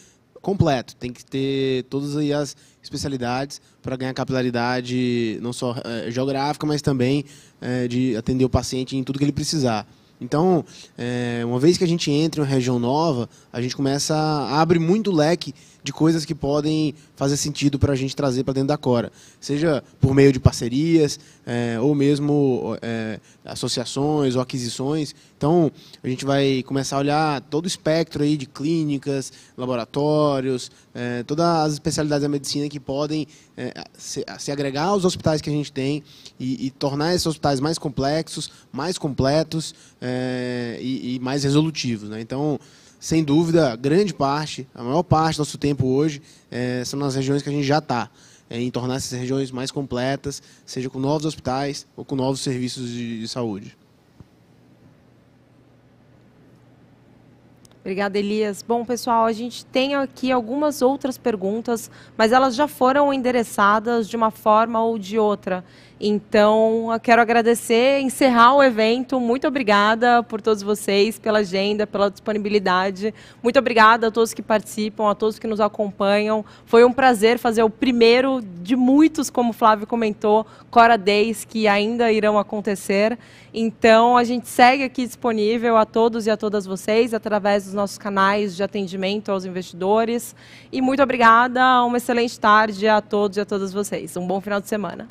completo, tem que ter todas aí as especialidades para ganhar capilaridade, não só geográfica, mas também de atender o paciente em tudo que ele precisar. Então, uma vez que a gente entra em uma região nova, a gente abre muito leque de coisas que podem fazer sentido para a gente trazer para dentro da Cora, seja por meio de parcerias, ou mesmo associações ou aquisições. Então, a gente vai começar a olhar todo o espectro aí de clínicas, laboratórios, todas as especialidades da medicina que podem se agregar aos hospitais que a gente tem e tornar esses hospitais mais complexos, mais completos e mais resolutivos, né? Então, sem dúvida, a maior parte do nosso tempo hoje são nas regiões que a gente já está, em tornar essas regiões mais completas, seja com novos hospitais ou com novos serviços de saúde. Obrigada, Elias. Bom, pessoal, a gente tem aqui algumas outras perguntas, mas elas já foram endereçadas de uma forma ou de outra. Então, eu quero agradecer, encerrar o evento. Muito obrigada por todos vocês, pela agenda, pela disponibilidade. Muito obrigada a todos que participam, a todos que nos acompanham. Foi um prazer fazer o primeiro de muitos, como o Flávio comentou, Cora Days, que ainda irão acontecer. Então, a gente segue aqui disponível a todos e a todas vocês, através dos nossos canais de atendimento aos investidores. E muito obrigada, uma excelente tarde a todos e a todas vocês. Um bom final de semana.